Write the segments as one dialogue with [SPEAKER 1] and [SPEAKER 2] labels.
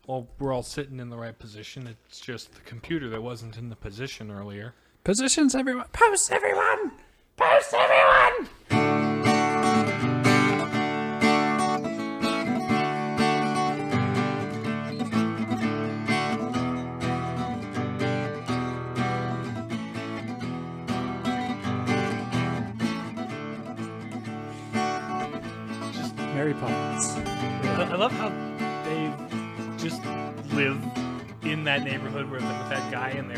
[SPEAKER 1] Well, we're all sitting in the right position. It's just the computer that wasn't in the position earlier.
[SPEAKER 2] Positions, everyone. Post, everyone. Post, everyone.
[SPEAKER 1] Just,
[SPEAKER 2] Mary Poppins.
[SPEAKER 1] I love how they just live in that neighborhood with that guy and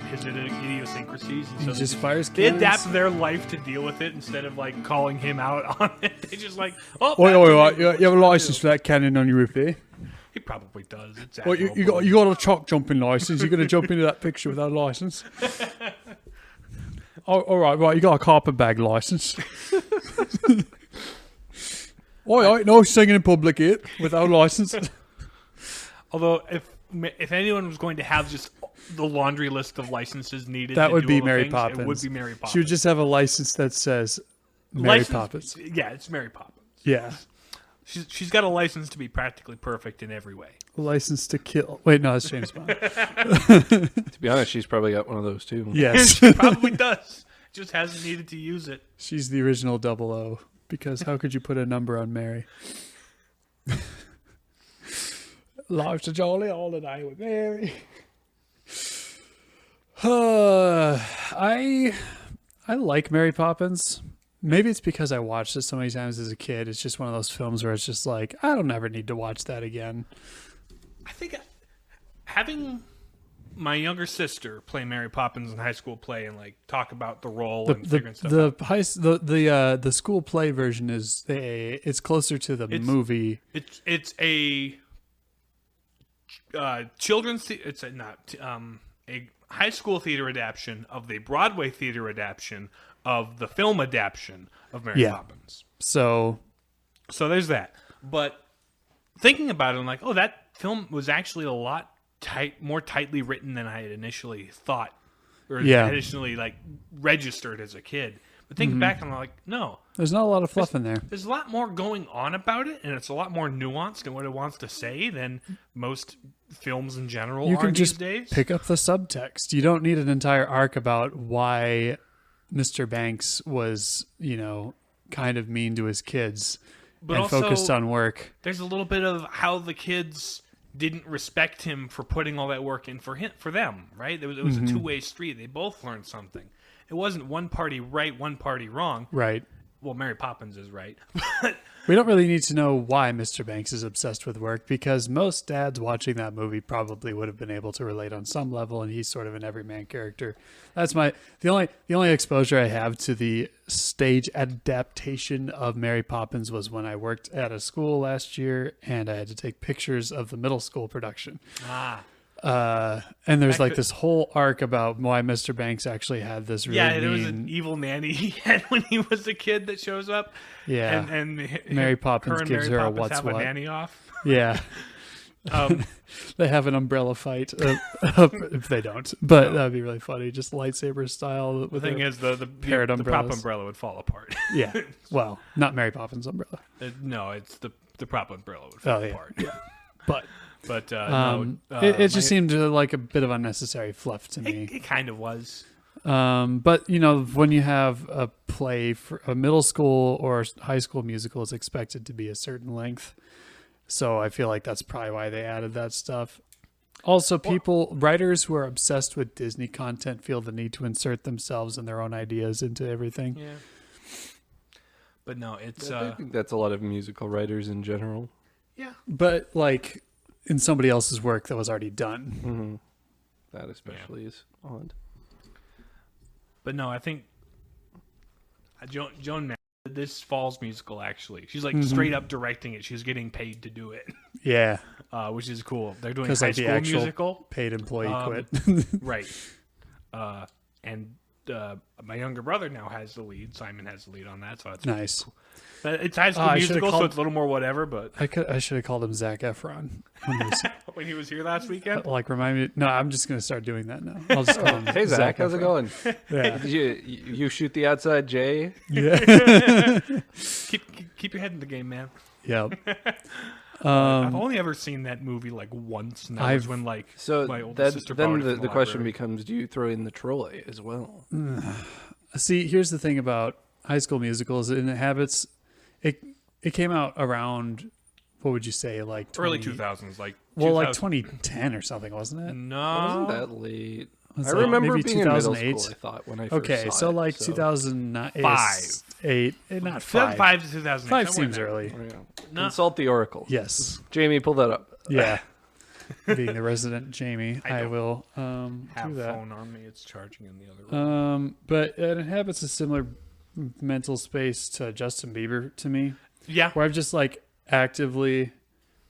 [SPEAKER 1] his idiosyncrasies. And
[SPEAKER 2] He
[SPEAKER 1] so
[SPEAKER 2] just fires
[SPEAKER 1] they
[SPEAKER 2] cannons.
[SPEAKER 1] adapt their life to deal with it instead of like calling him out on it. They just like, oh,
[SPEAKER 2] Oi,
[SPEAKER 1] that's
[SPEAKER 2] oi, oi,
[SPEAKER 1] what
[SPEAKER 2] you have a license for that cannon on your roof here?
[SPEAKER 1] He probably does. It's
[SPEAKER 2] Well, you got a chalk jumping license. You're going to jump into that picture without a license. Oh, all right. You got a carpet bag license. Oi, no singing in public here without a license.
[SPEAKER 1] Although, if anyone was going to have just the laundry list of licenses needed,
[SPEAKER 2] That
[SPEAKER 1] to
[SPEAKER 2] would
[SPEAKER 1] do
[SPEAKER 2] be
[SPEAKER 1] all the
[SPEAKER 2] Mary
[SPEAKER 1] things,
[SPEAKER 2] Poppins.
[SPEAKER 1] It would be Mary Poppins.
[SPEAKER 2] She would just have a license that says Mary Poppins.
[SPEAKER 1] Yeah, it's Mary Poppins.
[SPEAKER 2] Yeah.
[SPEAKER 1] She's got a license to be practically perfect in every way.
[SPEAKER 2] License to kill. Wait, no, that's James Bond.
[SPEAKER 3] To be honest, she's probably got one of those too.
[SPEAKER 2] Yes.
[SPEAKER 1] She probably does. Just hasn't needed to use it.
[SPEAKER 2] She's the original 00, because how could you put a number on Mary? Life's a jolly holiday with Mary. I like Mary Poppins. Maybe it's because I watched it so many times as a kid. It's just one of those films where it's just like, I don't ever need to watch that again.
[SPEAKER 1] I think having my younger sister play Mary Poppins in high school play and like talk about the role and figuring stuff out.
[SPEAKER 2] The school play version is it's closer to the movie.
[SPEAKER 1] It's a children's it's a high school theater adaptation of the Broadway theater adaptation of the film adaptation of Mary Poppins.
[SPEAKER 2] So
[SPEAKER 1] there's that. But thinking about it, I'm like, oh, that film was actually a lot more tightly written than I had initially thought, or initially like registered as a kid. But thinking back, I'm like, no,
[SPEAKER 2] there's not a lot of fluff in there.
[SPEAKER 1] There's a lot more going on about it, and it's a lot more nuanced in what it wants to say than most films in general
[SPEAKER 2] You
[SPEAKER 1] are
[SPEAKER 2] can
[SPEAKER 1] these
[SPEAKER 2] just
[SPEAKER 1] days.
[SPEAKER 2] pick up the subtext. You don't need an entire arc about why Mr. Banks was, kind of mean to his kids
[SPEAKER 1] But
[SPEAKER 2] and
[SPEAKER 1] also,
[SPEAKER 2] focused on work.
[SPEAKER 1] There's a little bit of how the kids didn't respect him for putting all that work in for them, right? It was a two-way street. They both learned something. It wasn't one party right, one party wrong.
[SPEAKER 2] Right.
[SPEAKER 1] Well, Mary Poppins is right.
[SPEAKER 2] We don't really need to know why Mr. Banks is obsessed with work, because most dads watching that movie probably would have been able to relate on some level, and he's sort of an everyman character. That's the only exposure I have to the stage adaptation of Mary Poppins was when I worked at a school last year, and I had to take pictures of the middle school production. And there's like this whole arc about why Mr. Banks actually had this really
[SPEAKER 1] there was an evil nanny he had when he was a kid that shows up.
[SPEAKER 2] Yeah.
[SPEAKER 1] And
[SPEAKER 2] Mary Poppins gives her a what's
[SPEAKER 1] have
[SPEAKER 2] what.
[SPEAKER 1] a nanny off.
[SPEAKER 2] Yeah. They have an umbrella fight if they don't, but that would be really funny. Just lightsaber style.
[SPEAKER 1] The thing is, the prop umbrella would fall apart.
[SPEAKER 2] Yeah. Well, not Mary Poppins umbrella.
[SPEAKER 1] No, it's the prop umbrella would fall apart.
[SPEAKER 2] Yeah. But
[SPEAKER 1] it
[SPEAKER 2] just seemed like a bit of unnecessary fluff to me.
[SPEAKER 1] It kind of was.
[SPEAKER 2] But when you have a play for a middle school or high school musical, it's expected to be a certain length. So I feel like that's probably why they added that stuff. Also, writers who are obsessed with Disney content feel the need to insert themselves and their own ideas into everything.
[SPEAKER 1] Yeah. But no, it's.
[SPEAKER 3] I think that's a lot of musical writers in general.
[SPEAKER 1] Yeah.
[SPEAKER 2] But like in somebody else's work that was already done.
[SPEAKER 3] Mm-hmm. That especially is odd.
[SPEAKER 1] But no, I think Joan Mann did this fall's musical, actually. She's like straight up directing it. She's getting paid to do it.
[SPEAKER 2] Yeah.
[SPEAKER 1] Which is cool. They're doing a
[SPEAKER 2] Because
[SPEAKER 1] high
[SPEAKER 2] like the
[SPEAKER 1] school
[SPEAKER 2] actual
[SPEAKER 1] musical.
[SPEAKER 2] paid employee quit.
[SPEAKER 1] Right. And my younger brother now has the lead. Simon has the lead on that, so that's
[SPEAKER 2] nice.
[SPEAKER 1] cool. It's high school musical, so it's a little more whatever. But
[SPEAKER 2] I should have called him Zac Efron
[SPEAKER 1] when he was here last weekend.
[SPEAKER 2] Like, remind me. No, I'm just gonna start doing that now. I'll just call him.
[SPEAKER 3] Hey Zach, how's it going?
[SPEAKER 2] Yeah.
[SPEAKER 3] Did you shoot the outside Jay?
[SPEAKER 2] Yeah.
[SPEAKER 1] Keep your head in the game, man.
[SPEAKER 2] Yep.
[SPEAKER 1] I've only ever seen that movie like once, and that was when like
[SPEAKER 3] So
[SPEAKER 1] my older sister
[SPEAKER 3] then
[SPEAKER 1] borrowed it from
[SPEAKER 3] the question
[SPEAKER 1] library.
[SPEAKER 3] becomes: do you throw in the Troy as well?
[SPEAKER 2] See, here's the thing about High School Musicals. It inhabits. It came out around. What would you say? Like
[SPEAKER 1] early 2000s, like
[SPEAKER 2] like 2010 or something, wasn't it?
[SPEAKER 1] No,
[SPEAKER 3] Wasn't that late?
[SPEAKER 2] Was
[SPEAKER 3] I
[SPEAKER 2] it
[SPEAKER 3] remember
[SPEAKER 2] maybe
[SPEAKER 3] being in middle
[SPEAKER 2] 2008?
[SPEAKER 3] school. I thought when I first
[SPEAKER 2] Okay,
[SPEAKER 3] saw
[SPEAKER 2] so
[SPEAKER 3] it,
[SPEAKER 2] like 2008, not
[SPEAKER 1] 2005
[SPEAKER 2] five.
[SPEAKER 1] to 2008.
[SPEAKER 2] 5
[SPEAKER 1] somewhere
[SPEAKER 2] seems
[SPEAKER 1] in there.
[SPEAKER 2] early.
[SPEAKER 3] Oh, yeah.
[SPEAKER 1] No.
[SPEAKER 3] Consult the oracle.
[SPEAKER 2] Yes.
[SPEAKER 3] Jamie, pull that up.
[SPEAKER 2] Yeah. Being the resident Jamie, I
[SPEAKER 1] don't
[SPEAKER 2] will
[SPEAKER 1] Have
[SPEAKER 2] do that.
[SPEAKER 1] phone on me. It's charging in the other room.
[SPEAKER 2] But it inhabits a similar mental space to Justin Bieber to me,
[SPEAKER 1] Yeah,
[SPEAKER 2] where I've just like actively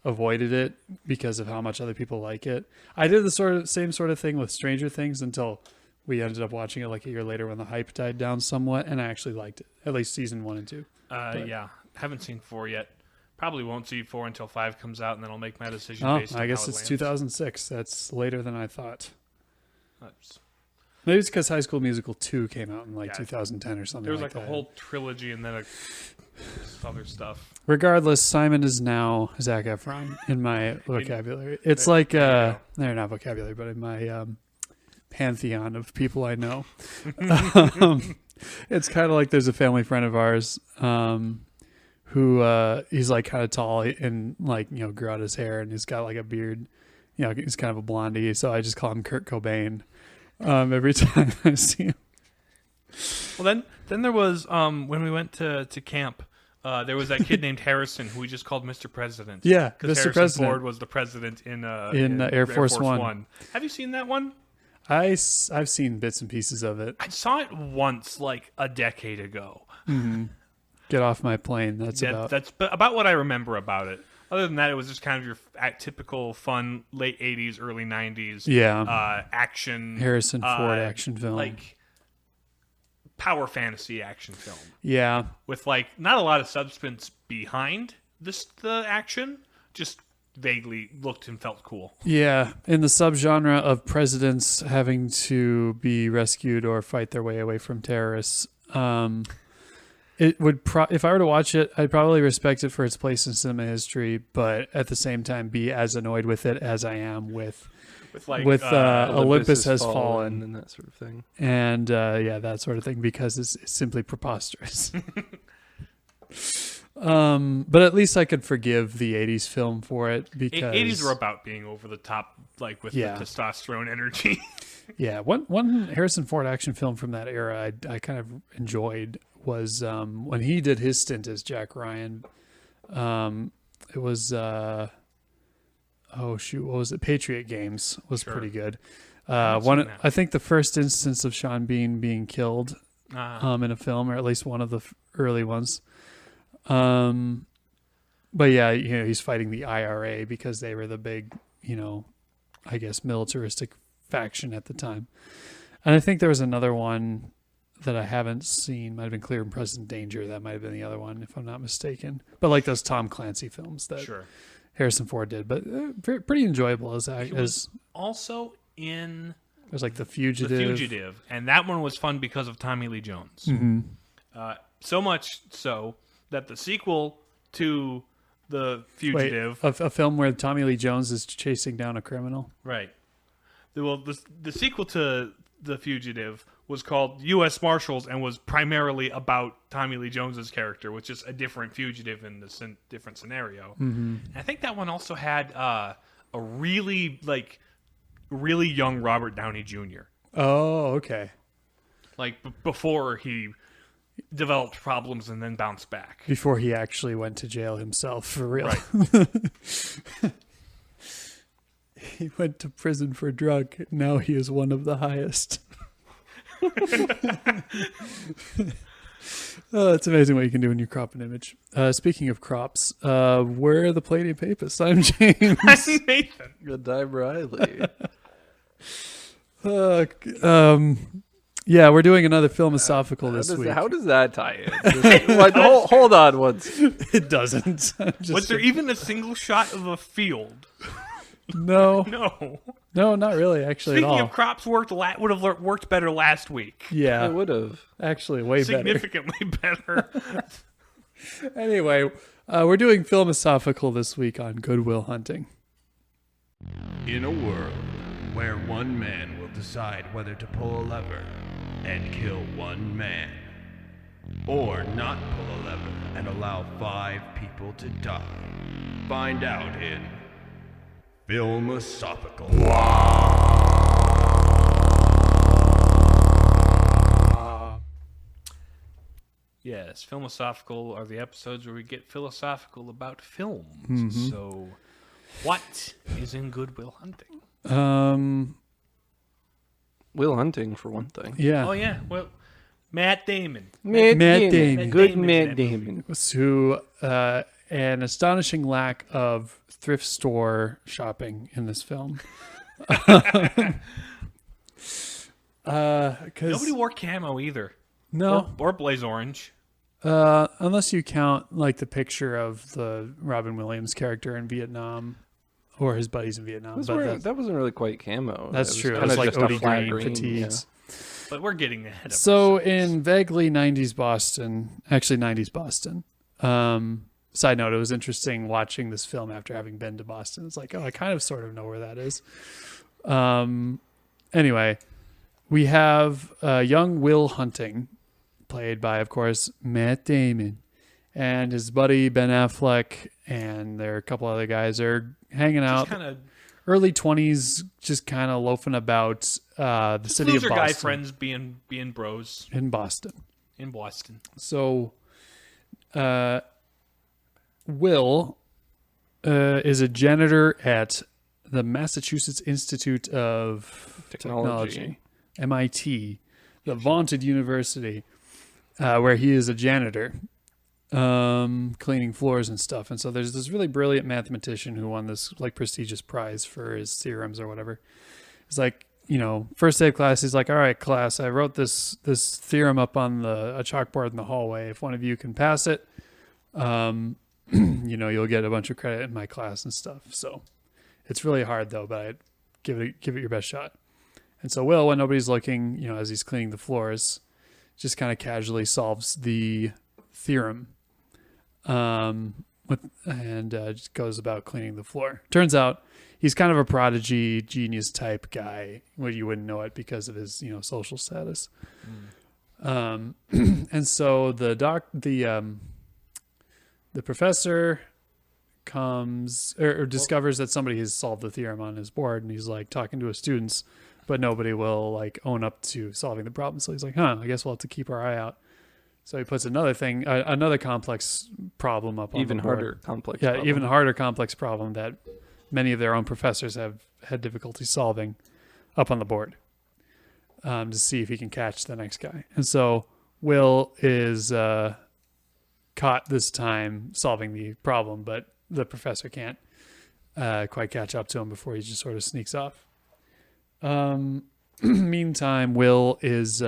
[SPEAKER 2] avoided it because of how much other people like it. I did the same sort of thing with Stranger Things until we ended up watching it like a year later when the hype died down somewhat, and I actually liked it, at least season 1 and 2.
[SPEAKER 1] yeah. Haven't seen 4 yet. Probably won't see 4 until 5 comes out, and then I'll make my decision
[SPEAKER 2] Oh,
[SPEAKER 1] based on
[SPEAKER 2] I guess
[SPEAKER 1] how it
[SPEAKER 2] it's
[SPEAKER 1] lands.
[SPEAKER 2] 2006. That's later than I thought.
[SPEAKER 1] That's-
[SPEAKER 2] Maybe it's because High School Musical 2 came out in like
[SPEAKER 1] Yeah.
[SPEAKER 2] 2010 or something.
[SPEAKER 1] There was
[SPEAKER 2] like
[SPEAKER 1] like a
[SPEAKER 2] that.
[SPEAKER 1] whole trilogy and then other stuff.
[SPEAKER 2] Regardless, Simon is now Zac Efron in my vocabulary. It's
[SPEAKER 1] there-
[SPEAKER 2] like
[SPEAKER 1] there you go.
[SPEAKER 2] they're not vocabulary, but in my pantheon of people I know. It's kind of like there's a family friend of ours who he's like kind of tall and like grew out his hair and he's got like a beard. He's kind of a blondie, so I just call him Kurt Cobain every time I see him.
[SPEAKER 1] Well, then there was when we went to camp. There was that kid named Harrison who we just called Mr. President.
[SPEAKER 2] Yeah,
[SPEAKER 1] because
[SPEAKER 2] Mr.
[SPEAKER 1] Harrison
[SPEAKER 2] President.
[SPEAKER 1] Ford was the president in
[SPEAKER 2] Air Force One.
[SPEAKER 1] Have you seen that one?
[SPEAKER 2] I've seen bits and pieces of it.
[SPEAKER 1] I saw it once, like a decade ago.
[SPEAKER 2] Get off my plane. That's
[SPEAKER 1] about what I remember about it. Other than that, it was just kind of your typical fun late '80s, early '90s, action
[SPEAKER 2] Harrison Ford action film.
[SPEAKER 1] like power fantasy action film.
[SPEAKER 2] Yeah.
[SPEAKER 1] With like not a lot of substance behind the action, just vaguely looked and felt cool.
[SPEAKER 2] Yeah, in the subgenre of presidents having to be rescued or fight their way away from terrorists. It would if I were to watch it, I'd probably respect it for its place in cinema history, but at the same time be as annoyed with it as I am with Olympus Has Fallen
[SPEAKER 3] and that sort of thing.
[SPEAKER 2] And that sort of thing, because it's simply preposterous. But at least I could forgive the 80s film for it, because
[SPEAKER 1] 80s were about being over the top, like with the testosterone energy.
[SPEAKER 2] Yeah, one Harrison Ford action film from that era I kind of enjoyed was when he did his stint as Jack Ryan. It was what was it? Patriot Games was pretty good. I think the first instance of Sean Bean being killed in a film, or at least one of the early ones. But yeah, he's fighting the IRA because they were the big, I guess militaristic faction at the time. And I think there was another one that I haven't seen. Might have been Clear and Present Danger. That might have been the other one, if I'm not mistaken. But like those Tom Clancy films that Harrison Ford did, but pretty enjoyable as
[SPEAKER 1] also in.
[SPEAKER 2] There's like The Fugitive.
[SPEAKER 1] And that one was fun because of Tommy Lee Jones. So much so that the sequel to The Fugitive...
[SPEAKER 2] Wait, a film where Tommy Lee Jones is chasing down a criminal?
[SPEAKER 1] Right. Well, the sequel to The Fugitive was called U.S. Marshals and was primarily about Tommy Lee Jones's character, which is a different fugitive in the different scenario. And I think that one also had a really young Robert Downey Jr.
[SPEAKER 2] Oh, okay.
[SPEAKER 1] Like before he developed problems and then bounced back.
[SPEAKER 2] Before he actually went to jail himself, for real.
[SPEAKER 1] Right.
[SPEAKER 2] He went to prison for drug. Now he is one of the highest. It's amazing what you can do when you crop an image. Speaking of crops, we're the Palladium Papists. I'm James.
[SPEAKER 1] I'm Nathan.
[SPEAKER 3] Good time, Riley.
[SPEAKER 2] Yeah, we're doing another philosophical this week.
[SPEAKER 3] How does that tie in? Hold on once.
[SPEAKER 2] It doesn't.
[SPEAKER 1] Was there even a single shot of a field?
[SPEAKER 2] No. No, not really, actually,
[SPEAKER 1] Speaking
[SPEAKER 2] at all.
[SPEAKER 1] of crops, would have worked better last week.
[SPEAKER 2] Yeah.
[SPEAKER 3] It would have.
[SPEAKER 2] Actually, way better.
[SPEAKER 1] Significantly better.
[SPEAKER 2] Anyway, We're doing philosophical this week on Good Will Hunting.
[SPEAKER 4] In a world where one man will decide whether to pull a lever and kill one man, or not pull a lever and allow 5 people to die, find out in Philosophical.
[SPEAKER 1] Yes, philosophical are the episodes where we get philosophical about films. So, what is in Good Will Hunting?
[SPEAKER 3] Will Hunting, for one thing.
[SPEAKER 2] Yeah.
[SPEAKER 1] Oh yeah, well, Matt Damon.
[SPEAKER 2] Matt Damon.
[SPEAKER 1] Matt
[SPEAKER 3] Good
[SPEAKER 1] Damon's in
[SPEAKER 3] Matt
[SPEAKER 1] that
[SPEAKER 3] Damon.
[SPEAKER 2] Who an astonishing lack of thrift store shopping in this film. 'Cause
[SPEAKER 1] Nobody wore camo either.
[SPEAKER 2] no,
[SPEAKER 1] Or Blaze Orange.
[SPEAKER 2] unless you count like the picture of the Robin Williams character in Vietnam or his buddies in Vietnam.
[SPEAKER 3] That wasn't really quite camo.
[SPEAKER 2] That's true. It
[SPEAKER 3] kinda
[SPEAKER 2] was like
[SPEAKER 3] just a
[SPEAKER 2] OD
[SPEAKER 3] flat
[SPEAKER 2] green fatigues.
[SPEAKER 1] But we're getting ahead of
[SPEAKER 2] So
[SPEAKER 1] ourselves.
[SPEAKER 2] in vaguely 90s Boston, actually 90s Boston, side note, it was interesting watching this film after having been to Boston. It's like, oh, I kind of sort of know where that is. Anyway, we have young Will Hunting, played by, of course, Matt Damon, and his buddy Ben Affleck, and there are a couple other guys. They're hanging out.
[SPEAKER 1] Just kind of
[SPEAKER 2] Early 20s, just kind of loafing about the city of
[SPEAKER 1] loser
[SPEAKER 2] Boston.
[SPEAKER 1] guy friends being bros
[SPEAKER 2] In Boston.
[SPEAKER 1] in Boston.
[SPEAKER 2] So, Will is a janitor at the Massachusetts Institute of Technology, MIT, the vaunted university, where he is a janitor, cleaning floors and stuff. And so there's this really brilliant mathematician who won this like prestigious prize for his theorems or whatever. It's like, first day of class, he's like, all right, class, I wrote this theorem up on a chalkboard in the hallway. If one of you can pass it, you'll get a bunch of credit in my class and stuff. So it's really hard though, but I'd give it your best shot. And so Will, when nobody's looking, as he's cleaning the floors, just kind of casually solves the theorem, just goes about cleaning the floor. Turns out he's kind of a prodigy, genius type guy. Well, you wouldn't know it because of his, social status. And so the professor comes or discovers that somebody has solved the theorem on his board, and he's like talking to his students, but nobody will like own up to solving the problem. So he's like, I guess we'll have to keep our eye out. So he puts another complex problem up on
[SPEAKER 3] Even
[SPEAKER 2] the board.
[SPEAKER 3] harder complex.
[SPEAKER 2] Yeah,
[SPEAKER 3] problem.
[SPEAKER 2] even harder complex problem that many of their own professors have had difficulty solving up on the board, to see if he can catch the next guy. And so Will is caught this time solving the problem, but the professor can't quite catch up to him before he just sort of sneaks off. Meantime, Will is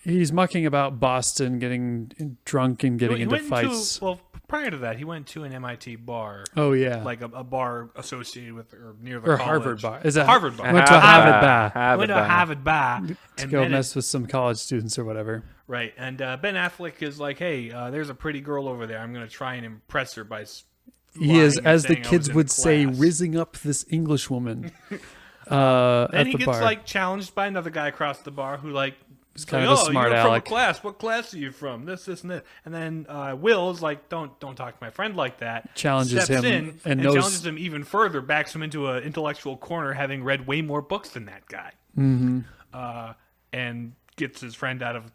[SPEAKER 2] he's mucking about Boston, getting drunk and getting into fights.
[SPEAKER 1] Prior to that, he went to an MIT bar.
[SPEAKER 2] Oh yeah,
[SPEAKER 1] Like a bar associated with or near the
[SPEAKER 2] or
[SPEAKER 1] college.
[SPEAKER 2] Harvard bar. Is that
[SPEAKER 1] Harvard bar?
[SPEAKER 2] Went to a Harvard bar
[SPEAKER 1] Went to a Harvard bar
[SPEAKER 2] to
[SPEAKER 1] and
[SPEAKER 2] go
[SPEAKER 1] Ben
[SPEAKER 2] mess with some college students or whatever.
[SPEAKER 1] right. And Ben Affleck is like, "Hey, there's a pretty girl over there. I'm going to try and impress her by."
[SPEAKER 2] He is,
[SPEAKER 1] lying and
[SPEAKER 2] as the
[SPEAKER 1] saying I was
[SPEAKER 2] kids
[SPEAKER 1] in
[SPEAKER 2] would say,
[SPEAKER 1] class.
[SPEAKER 2] rizzing up this English woman.
[SPEAKER 1] Then
[SPEAKER 2] At
[SPEAKER 1] he
[SPEAKER 2] the
[SPEAKER 1] gets
[SPEAKER 2] bar.
[SPEAKER 1] like challenged by another guy across the bar who like. It's
[SPEAKER 2] kind
[SPEAKER 1] like,
[SPEAKER 2] of a smart
[SPEAKER 1] you're
[SPEAKER 2] aleck.
[SPEAKER 1] from a class. What class are you from? This, and this. And then Will's like, don't talk to my friend like that.
[SPEAKER 2] Challenges
[SPEAKER 1] Steps
[SPEAKER 2] him
[SPEAKER 1] in
[SPEAKER 2] and knows-
[SPEAKER 1] challenges him even further, backs him into an intellectual corner, having read way more books than that guy.
[SPEAKER 2] Mm-hmm.
[SPEAKER 1] And gets his friend out of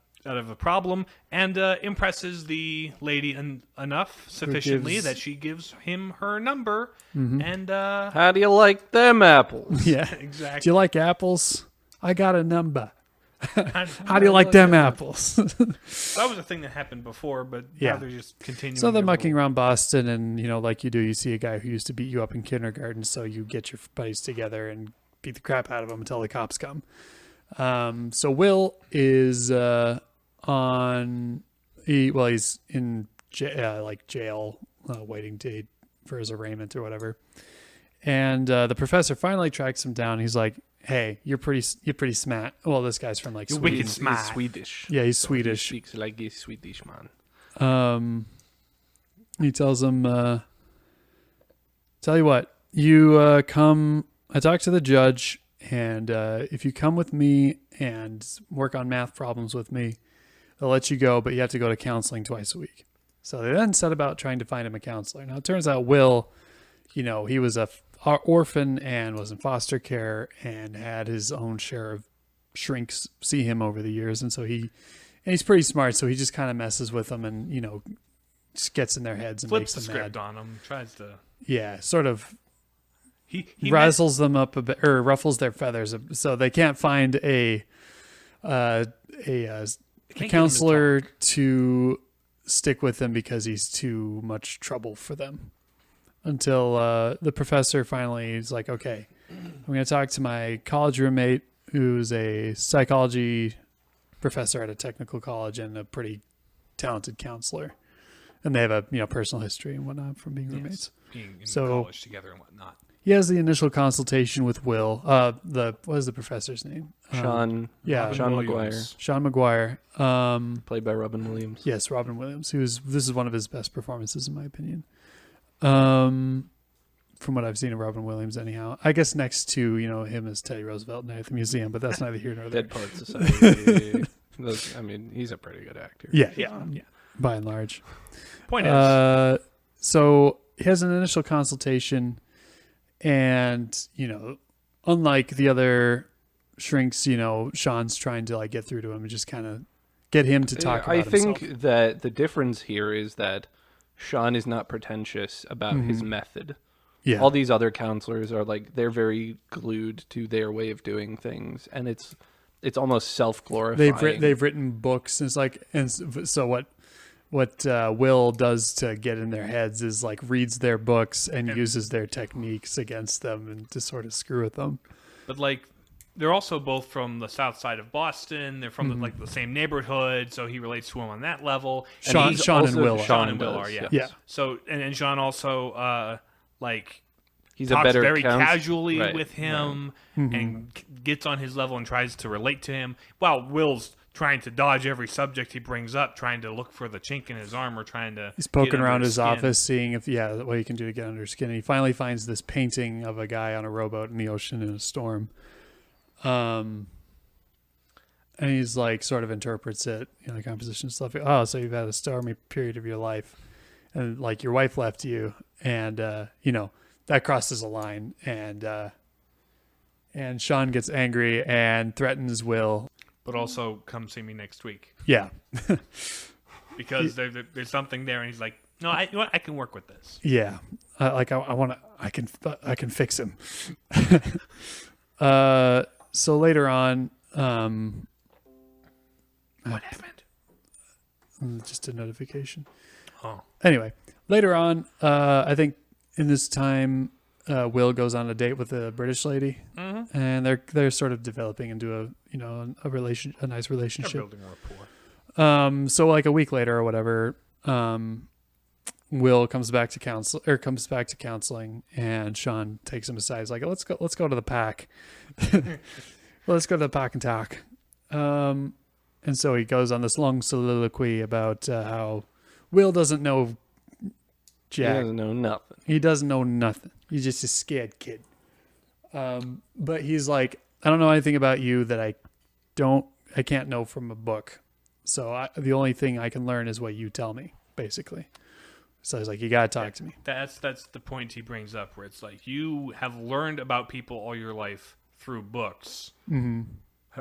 [SPEAKER 1] the problem and impresses the lady enough sufficiently
[SPEAKER 2] gives-
[SPEAKER 1] that she gives him her number.
[SPEAKER 2] Mm-hmm.
[SPEAKER 1] And
[SPEAKER 3] How do you like them apples?
[SPEAKER 2] Yeah.
[SPEAKER 1] exactly.
[SPEAKER 2] Do you like apples? I got a number. How do you like them apples?
[SPEAKER 1] That was a thing that happened before, but
[SPEAKER 2] Yeah.
[SPEAKER 1] now they're just continuing.
[SPEAKER 2] So they're
[SPEAKER 1] their
[SPEAKER 2] mucking
[SPEAKER 1] little-
[SPEAKER 2] around Boston, and like you do, you see a guy who used to beat you up in kindergarten, so you get your buddies together and beat the crap out of him until the cops come. So Will is he's in jail, waiting for his arraignment or whatever. And the professor finally tracks him down. He's like, "Hey, you're pretty smart." Well, this guy's from like
[SPEAKER 1] You're
[SPEAKER 2] Sweden.
[SPEAKER 1] wicked smart.
[SPEAKER 3] He's Swedish.
[SPEAKER 2] Yeah, he's
[SPEAKER 3] So
[SPEAKER 2] Swedish.
[SPEAKER 3] He speaks like a Swedish man.
[SPEAKER 2] He tells him, tell you what, you come, I talked to the judge, and if you come with me and work on math problems with me, they'll let you go, but you have to go to counseling twice a week. So they then set about trying to find him a counselor. Now, it turns out Will, he was a orphan and was in foster care and had his own share of shrinks see him over the years. And so he's pretty smart, so he just kind of messes with them and, just gets in their heads and
[SPEAKER 1] Flips
[SPEAKER 2] makes
[SPEAKER 1] the
[SPEAKER 2] them
[SPEAKER 1] script
[SPEAKER 2] mad.
[SPEAKER 1] on them, tries to...
[SPEAKER 2] Yeah, sort of
[SPEAKER 1] He
[SPEAKER 2] razzles them up a bit, or ruffles their feathers, so they can't find a counselor to stick with him because he's too much trouble for them. Until the professor finally is like, okay, I'm going to talk to my college roommate who's a psychology professor at a technical college and a pretty talented counselor. And they have a personal history and whatnot from being roommates.
[SPEAKER 1] being in
[SPEAKER 2] So-
[SPEAKER 1] college together and whatnot.
[SPEAKER 2] He has the initial consultation with Will. What is the professor's name?
[SPEAKER 3] Sean
[SPEAKER 1] Williams.
[SPEAKER 2] Sean McGuire.
[SPEAKER 3] played by Robin Williams.
[SPEAKER 2] Yes, Robin Williams. This is one of his best performances in my opinion. From what I've seen of Robin Williams, anyhow. I guess next to him as Teddy Roosevelt Night at the Museum, but that's neither here nor there.
[SPEAKER 3] Dead Poet Society. He's a pretty good actor.
[SPEAKER 2] Yeah. By and large.
[SPEAKER 1] Point is,
[SPEAKER 2] So he has an initial consultation, and unlike the other shrinks, Sean's trying to get through to him and just kind of get him to talk about
[SPEAKER 3] I think
[SPEAKER 2] himself.
[SPEAKER 3] that the difference here is that Sean is not pretentious about his method.
[SPEAKER 2] Yeah.
[SPEAKER 3] All these other counselors are they're very glued to their way of doing things, and it's almost self-glorifying.
[SPEAKER 2] They've written books, and so what Will does to get in their heads is reads their books and uses their techniques against them and to sort of screw with them.
[SPEAKER 1] but they're also both from the south side of Boston. They're from the same neighborhood, so he relates to him on that level.
[SPEAKER 2] Sean and Will.
[SPEAKER 1] Sean and Will
[SPEAKER 3] does,
[SPEAKER 1] are, yeah.
[SPEAKER 2] Yeah.
[SPEAKER 1] So and Sean also
[SPEAKER 3] He's
[SPEAKER 1] talks
[SPEAKER 3] a better
[SPEAKER 1] very
[SPEAKER 3] counsel-
[SPEAKER 1] casually
[SPEAKER 3] Right,
[SPEAKER 1] with him and gets on his level and tries to relate to him, while Will's trying to dodge every subject he brings up, trying to look for the chink in his armor, trying to
[SPEAKER 2] He's
[SPEAKER 1] get
[SPEAKER 2] poking
[SPEAKER 1] under
[SPEAKER 2] around his
[SPEAKER 1] skin.
[SPEAKER 2] office, seeing what he can do to get under his skin. And he finally finds this painting of a guy on a rowboat in the ocean in a storm. And he's sort of interprets it, the composition stuff. Oh, so you've had a stormy period of your life, and your wife left you, and that crosses a line, and Sean gets angry and threatens Will.
[SPEAKER 1] But also, come see me next week
[SPEAKER 2] Yeah,
[SPEAKER 1] because there's something there, and he's like, "No, you know what? I can work with this."
[SPEAKER 2] yeah. I can fix him. So later on,
[SPEAKER 1] What happened?
[SPEAKER 2] just a notification.
[SPEAKER 1] Oh,
[SPEAKER 2] Anyway, later on, I think in this time, Will goes on a date with a British lady, and they're sort of developing into a nice
[SPEAKER 1] they're
[SPEAKER 2] relationship.
[SPEAKER 1] building a rapport.
[SPEAKER 2] So a week later or whatever, Will comes back to counseling, and Sean takes him aside. He's like, let's go to the pack. Let's go to the pack and talk. And so he goes on this long soliloquy about how Will doesn't know jack.
[SPEAKER 3] He doesn't know nothing.
[SPEAKER 2] He doesn't know nothing. He's just a scared kid. But he's like, I don't know anything about you that I can't know from a book. So the only thing I can learn is what you tell me, basically. So he's like, you got to talk to me.
[SPEAKER 1] That's the point he brings up, where it's you have learned about people all your life through books. Mm-hmm.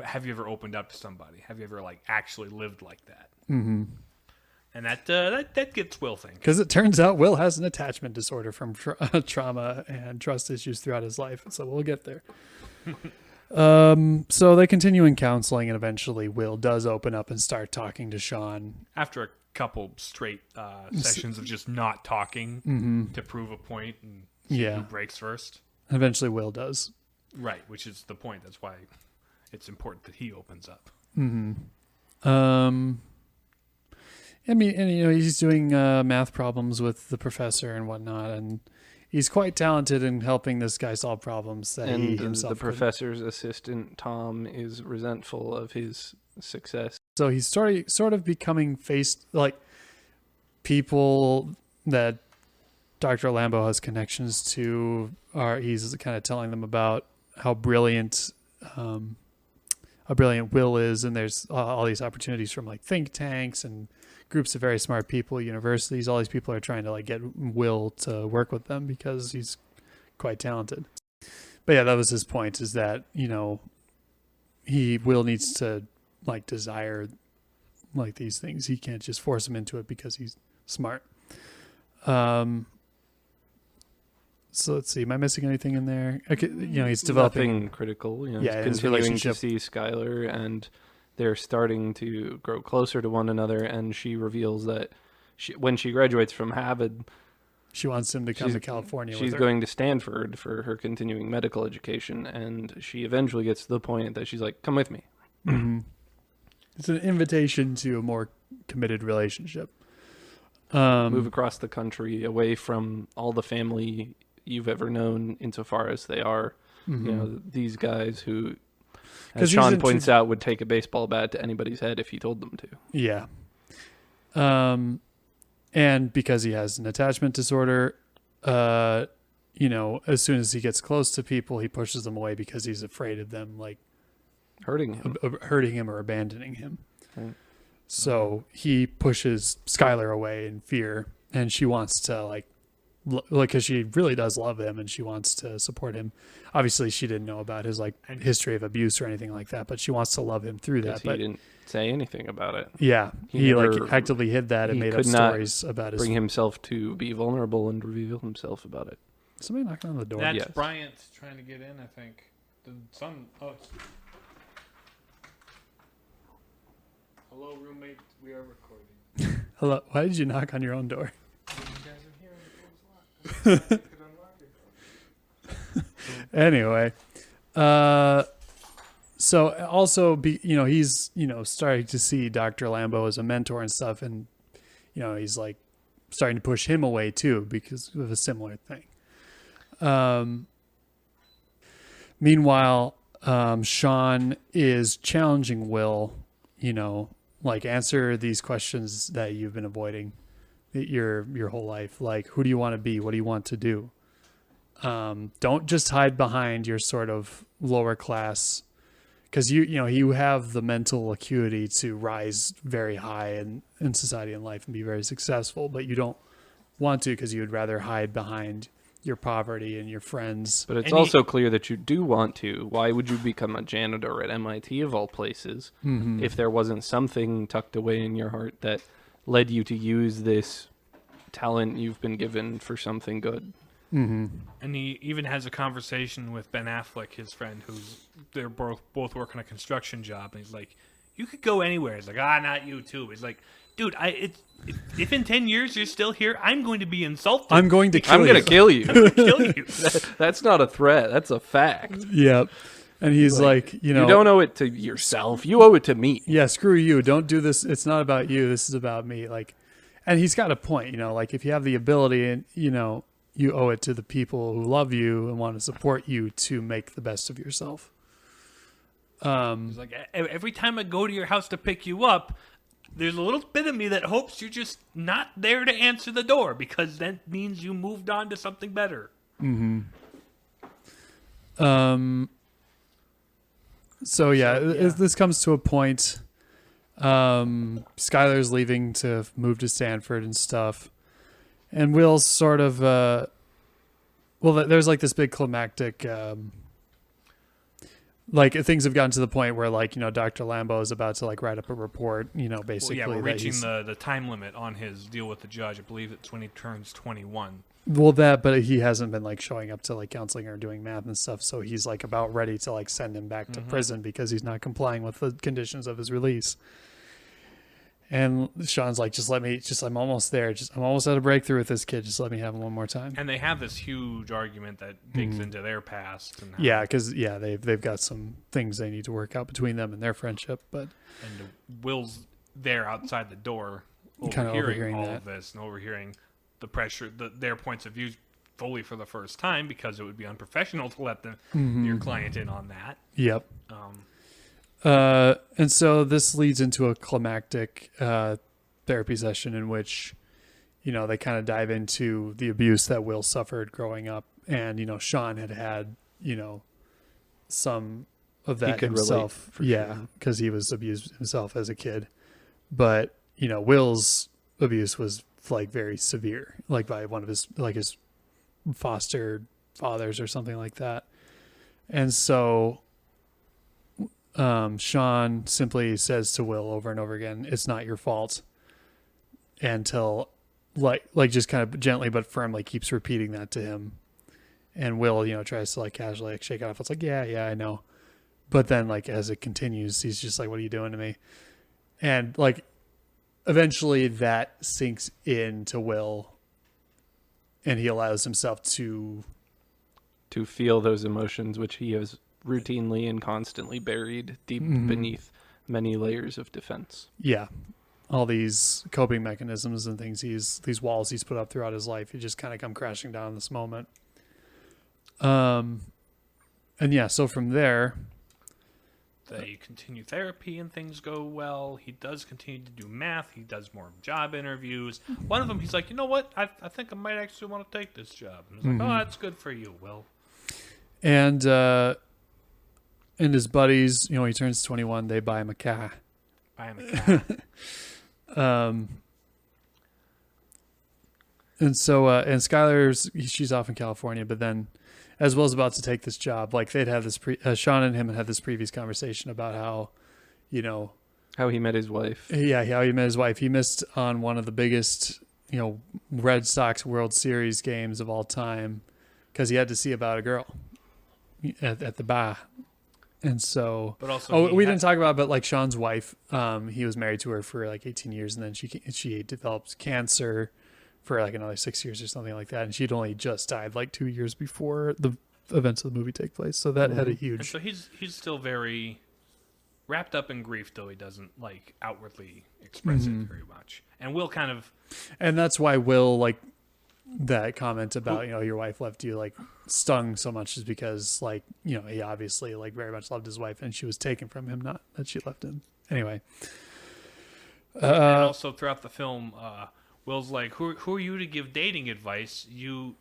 [SPEAKER 1] Have you ever opened up to somebody? Have you ever actually lived like that? Mm-hmm. And that gets Will thinking.
[SPEAKER 2] Because it turns out Will has an attachment disorder from trauma and trust issues throughout his life. So we'll get there. So they continue in counseling, and eventually Will does open up and start talking to Sean.
[SPEAKER 1] After a couple straight sessions of just not talking to prove a point and see who breaks first.
[SPEAKER 2] Eventually Will does.
[SPEAKER 1] Right, which is the point. That's why it's important that he opens up.
[SPEAKER 2] He's doing math problems with the professor and whatnot, and he's quite talented in helping this guy solve problems that he
[SPEAKER 3] And
[SPEAKER 2] himself
[SPEAKER 3] the
[SPEAKER 2] couldn't.
[SPEAKER 3] professor's assistant, Tom, is resentful of his success.
[SPEAKER 2] So he's sort of becoming people that Dr. Lambeau has connections to he's kind of telling them about how brilliant Will is, and there's all these opportunities from like think tanks and groups of very smart people, universities. All these people are trying to like get Will to work with them because he's quite talented. But yeah, that was his point, is that, you know, Will needs to like desire like these things. He can't just force him into it because he's smart. So let's see. Am I missing anything in there? Okay, you know, he's developing.
[SPEAKER 3] Nothing critical. You know,
[SPEAKER 2] Yeah,
[SPEAKER 3] he's
[SPEAKER 2] his
[SPEAKER 3] continuing to
[SPEAKER 2] relationship.
[SPEAKER 3] see Skylar, and they're starting to grow closer to one another. And she reveals that when she graduates from Harvard,
[SPEAKER 2] She wants him to come to California with
[SPEAKER 3] she's
[SPEAKER 2] her.
[SPEAKER 3] going to Stanford for her continuing medical education. And she eventually gets to the point that she's like, "Come with me."
[SPEAKER 2] Mm-hmm. It's an invitation to a more committed relationship.
[SPEAKER 3] Move across the country, away from all the family you've ever known, insofar as they are, you know, these guys who, as Sean points out, would take a baseball bat to anybody's head if he told them to.
[SPEAKER 2] Yeah. And because he has an attachment disorder, you know, as soon as he gets close to people, he pushes them away because he's afraid of them, like
[SPEAKER 3] Hurting him.
[SPEAKER 2] or abandoning him.
[SPEAKER 3] Right.
[SPEAKER 2] So he pushes Skylar away in fear, and she wants to like, because she really does love him and she wants to support him. Obviously, she didn't know about his like history of abuse or anything like that, but she wants to love him through that.
[SPEAKER 3] He didn't say anything about it.
[SPEAKER 2] Yeah, he
[SPEAKER 3] never,
[SPEAKER 2] like actively hid that and made up stories about his.
[SPEAKER 3] Bring himself to be vulnerable and reveal himself about it.
[SPEAKER 2] Somebody knocking on the door.
[SPEAKER 1] That's
[SPEAKER 3] Yes.
[SPEAKER 1] Bryant trying to get in, I think. The son. Oh, it's... Hello, roommate. We are recording.
[SPEAKER 2] Hello. Why did you knock on your own door?
[SPEAKER 1] You guys are here and the door's locked. You could unlock it.
[SPEAKER 2] Anyway, so also, you know, he's, you know, starting to see Dr. Lambeau as a mentor and stuff, and, you know, he's like starting to push him away too because of a similar thing. Meanwhile, Sean is challenging Will, you know, like, answer these questions that you've been avoiding your whole life. Like, who do you want to be? What do you want to do? Don't just hide behind your sort of lower class, because you have the mental acuity to rise very high in society and life and be very successful, but you don't want to because you would rather hide behind your poverty and your friends.
[SPEAKER 3] But it's also clear that you do want to. Why would you become a janitor at MIT of all places if there wasn't something tucked away in your heart that led you to use this talent you've been given for something good?
[SPEAKER 2] Mm-hmm.
[SPEAKER 1] And he even has a conversation with Ben Affleck, his friend, they're both working a construction job, and he's like, "You could go anywhere." He's like, not you too. He's like, "Dude, if in 10 years you're still here, I'm going to be insulted.
[SPEAKER 2] I'm going to kill you.
[SPEAKER 3] I'm going to kill you."
[SPEAKER 1] I'm going to kill you."
[SPEAKER 3] That's not a threat. That's a fact.
[SPEAKER 2] Yep. And he's like, you
[SPEAKER 3] don't owe it to yourself. You owe it to me.
[SPEAKER 2] Yeah, screw you. Don't do this. It's not about you. This is about me. Like, and he's got a point, you know, like if you have the ability and, you know, you owe it to the people who love you and want to support you to make the best of yourself.
[SPEAKER 1] He's like, every time I go to your house to pick you up, there's a little bit of me that hopes you're just not there to answer the door, because that means you moved on to something better.
[SPEAKER 2] Mm-hmm. So this comes to a point. Skylar's leaving to move to Stanford and stuff. And Will's sort of, there's like this big climactic, like things have gotten to the point where, like, you know, Dr. Lambeau is about to like write up a report, you know, basically.
[SPEAKER 1] We're reaching the time limit on his deal with the judge. I believe it's when he turns 21.
[SPEAKER 2] Well, but he hasn't been like showing up to like counseling or doing math and stuff. So he's like about ready to like send him back to prison because he's not complying with the conditions of his release. And Sean's like, I'm almost there. I'm almost at a breakthrough with this kid. Just let me have him one more time.
[SPEAKER 1] And they have this huge argument that digs into their past. And
[SPEAKER 2] they've got some things they need to work out between them and their friendship. And
[SPEAKER 1] Will's there outside the door,
[SPEAKER 2] overhearing
[SPEAKER 1] all
[SPEAKER 2] that.
[SPEAKER 1] of this and overhearing the pressure, their points of view fully for the first time, because it would be unprofessional to let your client in on that.
[SPEAKER 2] Yep. And so this leads into a climactic therapy session in which, they kind of dive into the abuse that Will suffered growing up. And, Sean had, some of that himself. Yeah, because he was abused himself as a kid. But, Will's abuse was like very severe, like by one of his foster fathers or something like that. And so Sean simply says to Will over and over again, "It's not your fault," until like just kind of gently but firmly keeps repeating that to him. And Will, tries to like casually like shake it off. It's like, yeah, I know. But then like as it continues, he's just like, "What are you doing to me?" And like eventually that sinks into Will, and he allows himself to
[SPEAKER 3] feel those emotions, which he has routinely and constantly buried deep beneath many layers of defense.
[SPEAKER 2] Yeah. All these coping mechanisms and things, these walls he's put up throughout his life, he just kind of come crashing down in this moment. And yeah, so from there,
[SPEAKER 1] they continue therapy and things go well. He does continue to do math. He does more job interviews. One of them, he's like, "You know what? I think I might actually want to take this job." And he's like, "Oh, that's good for you, Will."
[SPEAKER 2] And his buddies, he turns 21. They buy him a car.
[SPEAKER 1] Buy him a car.
[SPEAKER 2] And so, and Skylar's, she's off in California, but then as Will's about to take this job, like they'd have this, Sean and him had this previous conversation about how,
[SPEAKER 3] how he met his wife.
[SPEAKER 2] Yeah, how he met his wife. He missed on one of the biggest, Red Sox World Series games of all time because he had to see about a girl at the bar. And so,
[SPEAKER 1] but also
[SPEAKER 2] we didn't talk about it, but like Sean's wife, he was married to her for like 18 years, and then she developed cancer for like another 6 years or something like that, and she'd only just died like 2 years before the events of the movie take place. So that had a huge.
[SPEAKER 1] And so he's still very wrapped up in grief, though he doesn't like outwardly express it very much. And Will kind of,
[SPEAKER 2] and that's why Will like that comment about your wife left you like stung so much, is because like he obviously like very much loved his wife, and she was taken from him, not that she left him. Anyway,
[SPEAKER 1] and also throughout the film, Will's like, who are you to give dating advice? Your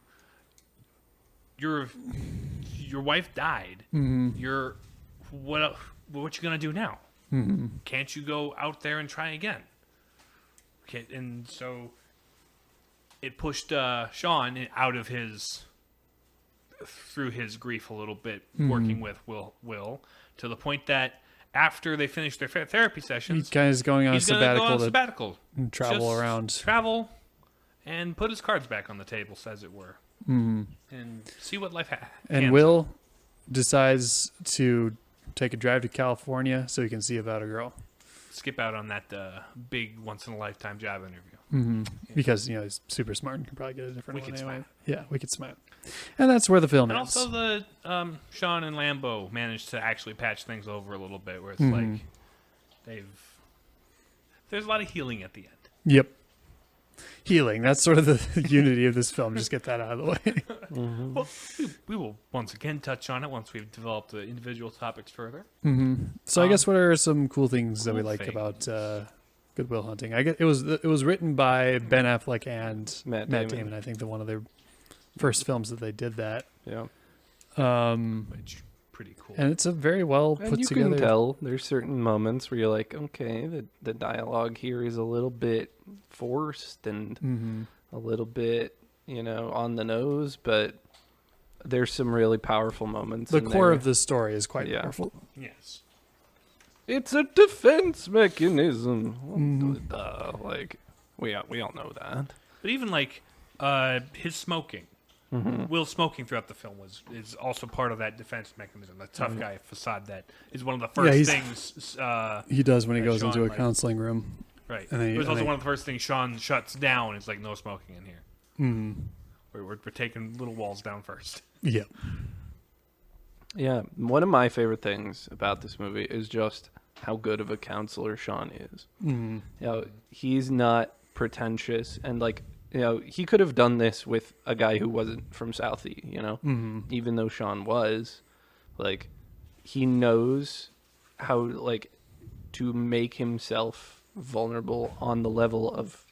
[SPEAKER 1] wife died. You're what you gonna do now? Can't you go out there and try again? Okay, and so it pushed Sean out of through his grief a little bit, working with Will to the point that after they finish their therapy sessions,
[SPEAKER 2] he kind of is going on a
[SPEAKER 1] sabbatical
[SPEAKER 2] and travel around,
[SPEAKER 1] and put his cards back on the table, as it were, and see what life has.
[SPEAKER 2] And Will decides to take a drive to California so he can see about a girl.
[SPEAKER 1] Skip out on that big once-in-a-lifetime job interview.
[SPEAKER 2] Because, he's super smart and can probably get a different one anyway. Smart. Yeah, Wicked Smart. And that's where the film
[SPEAKER 1] and
[SPEAKER 2] ends.
[SPEAKER 1] And also the Sean and Lambeau managed to actually patch things over a little bit, where it's like there's a lot of healing at the end.
[SPEAKER 2] Yep. Healing. That's sort of the unity of this film. Just get that out of the way.
[SPEAKER 1] Well, we will once again touch on it once we've developed the individual topics further.
[SPEAKER 2] So I guess what are some cool things that we like about Good Will Hunting? I guess it was written by Ben Affleck and Matt Damon. I think one of their first films that they did that.
[SPEAKER 3] Yeah.
[SPEAKER 1] Which pretty cool.
[SPEAKER 2] And it's a very well put together.
[SPEAKER 3] You can tell there's certain moments where you're like, okay, the dialogue here is a little bit forced and a little bit, on the nose, but there's some really powerful moments.
[SPEAKER 2] The core of the story is quite powerful.
[SPEAKER 1] Yes.
[SPEAKER 3] It's a defense mechanism. We all know that.
[SPEAKER 1] But even like his smoking. Will smoking throughout the film is also part of that defense mechanism, the tough guy facade that is one of the first things
[SPEAKER 2] he does when he goes
[SPEAKER 1] Sean,
[SPEAKER 2] into a counseling room.
[SPEAKER 1] Right. It was also one of the first things Sean shuts down. It's like, no smoking in here. We're taking little walls down first.
[SPEAKER 2] Yeah.
[SPEAKER 3] Yeah. One of my favorite things about this movie is just how good of a counselor Sean is. He's not pretentious, and he could have done this with a guy who wasn't from Southie, even though Sean was. He knows how, to make himself vulnerable on the level of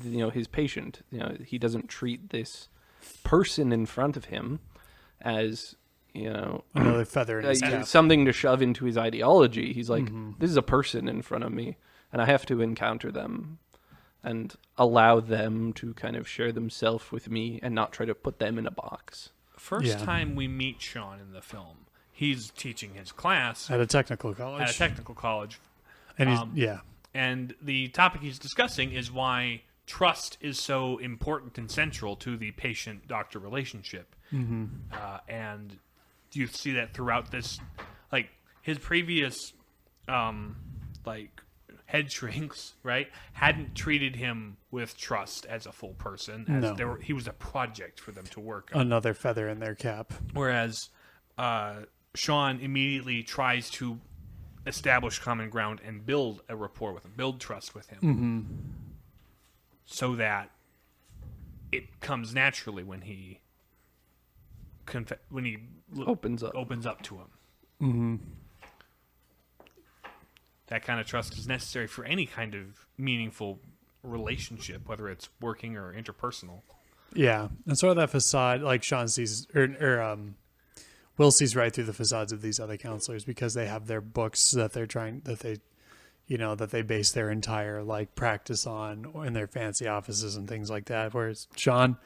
[SPEAKER 3] his patient. He doesn't treat this person in front of him as
[SPEAKER 2] another feather in his cap.
[SPEAKER 3] Something to shove into his ideology. He's like, this is a person in front of me, and I have to encounter them and allow them to kind of share themselves with me and not try to put them in a box.
[SPEAKER 1] First time we meet Sean in the film, he's teaching his class
[SPEAKER 2] at a technical college.
[SPEAKER 1] And and the topic he's discussing is why trust is so important and central to the patient-doctor relationship. And you see that throughout this, like his previous, head shrinks, right, hadn't treated him with trust as a full person. He was a project for them to work on.
[SPEAKER 2] Another feather in their cap.
[SPEAKER 1] Whereas Sean immediately tries to establish common ground and build a rapport with him, build trust with him, so that it comes naturally when he opens up to him. That kind of trust is necessary for any kind of meaningful relationship, whether it's working or interpersonal.
[SPEAKER 2] Yeah, and sort of that facade, like Sean sees, or Will sees right through the facades of these other counselors because they have their books that they base their entire practice on in their fancy offices and things like that. Whereas Sean,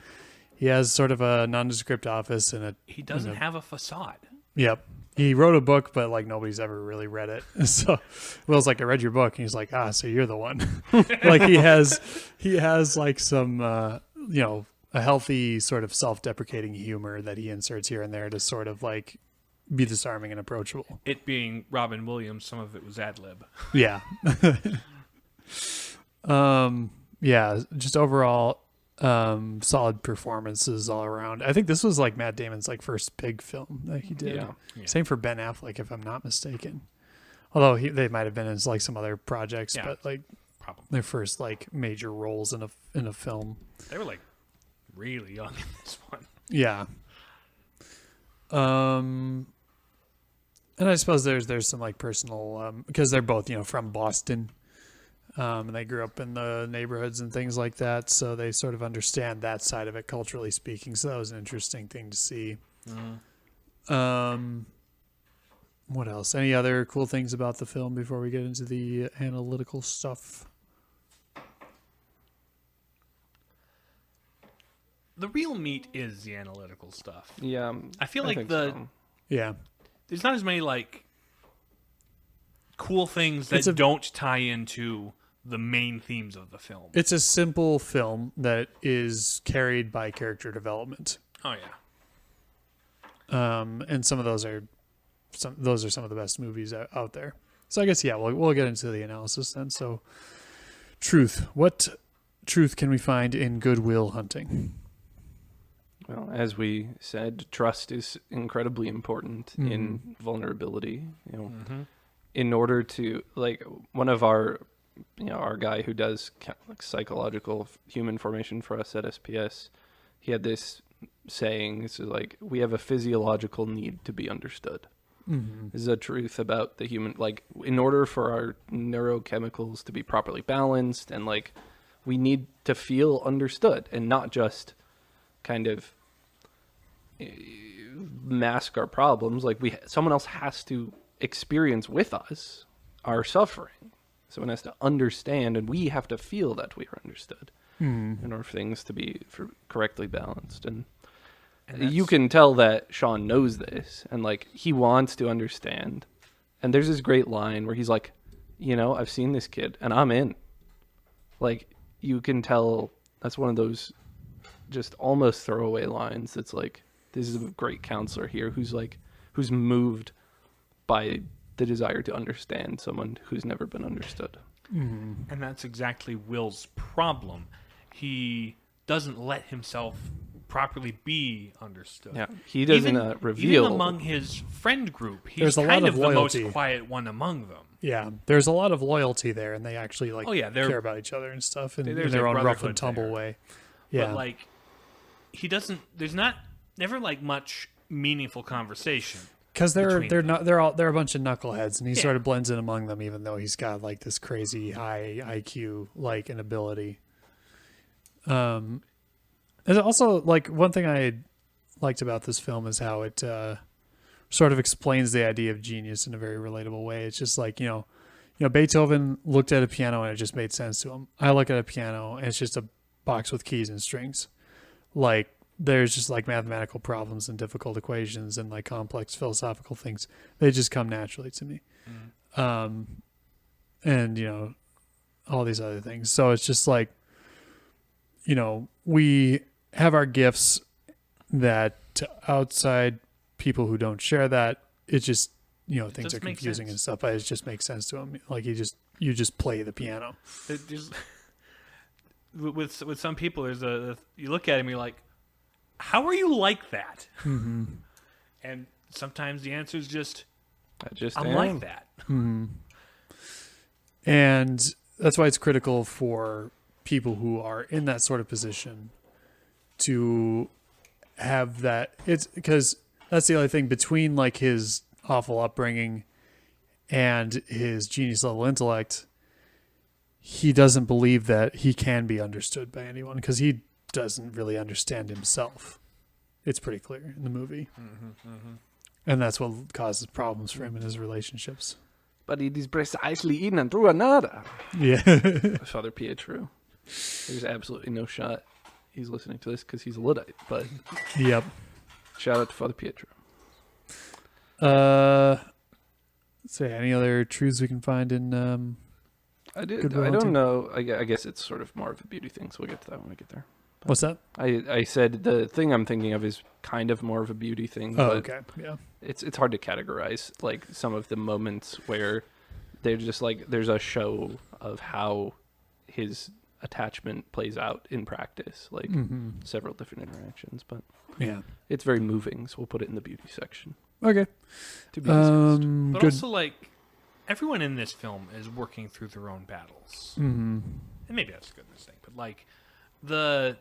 [SPEAKER 2] he has sort of a nondescript office
[SPEAKER 1] he doesn't have a facade.
[SPEAKER 2] Yep. He wrote a book, but nobody's ever really read it. So Will's like, I read your book. And he's like, so you're the one. he has some, a healthy sort of self-deprecating humor that he inserts here and there to sort of be disarming and approachable.
[SPEAKER 1] It being Robin Williams, some of it was ad lib.
[SPEAKER 2] Yeah. Just overall, solid performances all around. I think this was Matt Damon's first big film that he did.
[SPEAKER 3] Yeah.
[SPEAKER 2] Same for Ben Affleck, if I'm not mistaken. Although they might have been in some other projects, but
[SPEAKER 1] probably
[SPEAKER 2] their first major roles in a film.
[SPEAKER 1] They were really young in this one.
[SPEAKER 2] Yeah. And I suppose there's some personal because they're both from Boston. And they grew up in the neighborhoods and things like that, so they sort of understand that side of it culturally speaking. So that was an interesting thing to see. What else? Any other cool things about the film before we get into the analytical stuff?
[SPEAKER 1] The real meat is the analytical stuff.
[SPEAKER 3] Yeah,
[SPEAKER 1] I feel
[SPEAKER 2] yeah.
[SPEAKER 1] There's not as many cool things that don't tie into the main themes of the film.
[SPEAKER 2] It's a simple film that is carried by character development.
[SPEAKER 1] Oh yeah.
[SPEAKER 2] And some of those are some of the best movies out there. So I guess we'll get into the analysis then. So truth. What truth can we find in Good Will Hunting?
[SPEAKER 3] Well, as we said, trust is incredibly important in vulnerability. In order to one of our guy who does psychological human formation for us at SPS, he had this saying. This is we have a physiological need to be understood. This is a truth about the human. In order for our neurochemicals to be properly balanced, and we need to feel understood and not just kind of mask our problems. Someone else has to experience with us our suffering. Someone has to understand, and we have to feel that we are understood in order for things to be correctly balanced. And you can tell that Sean knows this, and he wants to understand. And there's this great line where he's like, I've seen this kid, and I'm in. You can tell that's one of those just almost throwaway lines. It's this is a great counselor here who's moved by the desire to understand someone who's never been understood.
[SPEAKER 1] And that's exactly Will's problem. He doesn't let himself properly be understood.
[SPEAKER 3] Yeah, he doesn't reveal.
[SPEAKER 1] Even among his friend group, he's kind of the most quiet one among them.
[SPEAKER 2] Yeah, there's a lot of loyalty there, and they actually care about each other and stuff in their own rough and tumble way. Yeah,
[SPEAKER 1] but he doesn't. There's never much meaniful conversation.
[SPEAKER 2] Because they're a bunch of knuckleheads, and he sort of blends in among them, even though he's got this crazy high IQ and ability. And also, like, one thing I liked about this film is how it sort of explains the idea of genius in a very relatable way. It's just like, Beethoven looked at a piano and it just made sense to him. I look at a piano and it's just a box with keys and strings. Like, there's just like mathematical problems and difficult equations and like complex philosophical things. They just come naturally to me. And, all these other things. So it's just like, we have our gifts that to outside people who don't share that, it just, things are confusing and stuff, but it just makes sense to them. Like you just play the piano.
[SPEAKER 1] With some people, you look at him, you're like, how are you like that?
[SPEAKER 2] Mm-hmm.
[SPEAKER 1] And sometimes the answer is just,
[SPEAKER 3] I'm
[SPEAKER 1] like that.
[SPEAKER 2] Mm-hmm. And that's why it's critical for people who are in that sort of position to have that. It's because that's the other thing between like his awful upbringing and his genius level intellect. He doesn't believe that he can be understood by anyone because he doesn't really understand himself. It's pretty clear in the movie. And that's what causes problems for him in his relationships.
[SPEAKER 3] But it is precisely in and through another.
[SPEAKER 2] Yeah.
[SPEAKER 3] Father Pietro. There's absolutely no shot he's listening to this because he's a Luddite. But
[SPEAKER 2] yep.
[SPEAKER 3] Shout out to Father Pietro.
[SPEAKER 2] Let's see, any other truths we can find in
[SPEAKER 3] I don't know. I guess it's sort of more of a beauty thing, so we'll get to that when we get there. But
[SPEAKER 2] what's that?
[SPEAKER 3] I said the thing I'm thinking of is kind of more of a beauty thing.
[SPEAKER 2] Oh,
[SPEAKER 3] but
[SPEAKER 2] okay. Yeah.
[SPEAKER 3] It's hard to categorize like some of the moments where they're just like there's a show of how his attachment plays out in practice, like several different interactions. But
[SPEAKER 2] yeah,
[SPEAKER 3] it's very moving, so we'll put it in the beauty section.
[SPEAKER 2] Okay.
[SPEAKER 3] To be discussed.
[SPEAKER 1] But
[SPEAKER 2] good.
[SPEAKER 1] also, like, everyone in this film is working through their own battles.
[SPEAKER 2] Mm-hmm.
[SPEAKER 1] And maybe that's a good mistake, but like the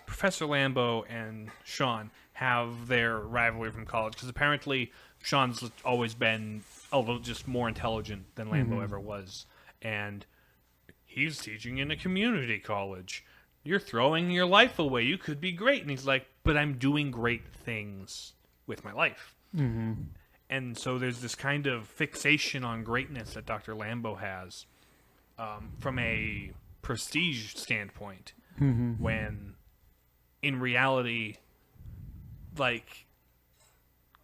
[SPEAKER 1] Professor Lambeau and Sean have their rivalry from college because apparently Sean's always been a little just more intelligent than Lambeau ever was, and he's teaching in a community college. You're throwing your life away. You could be great, and he's like, but I'm doing great things with my life. And so there's this kind of fixation on greatness that Dr. Lambeau has from a prestige standpoint, when in reality, like,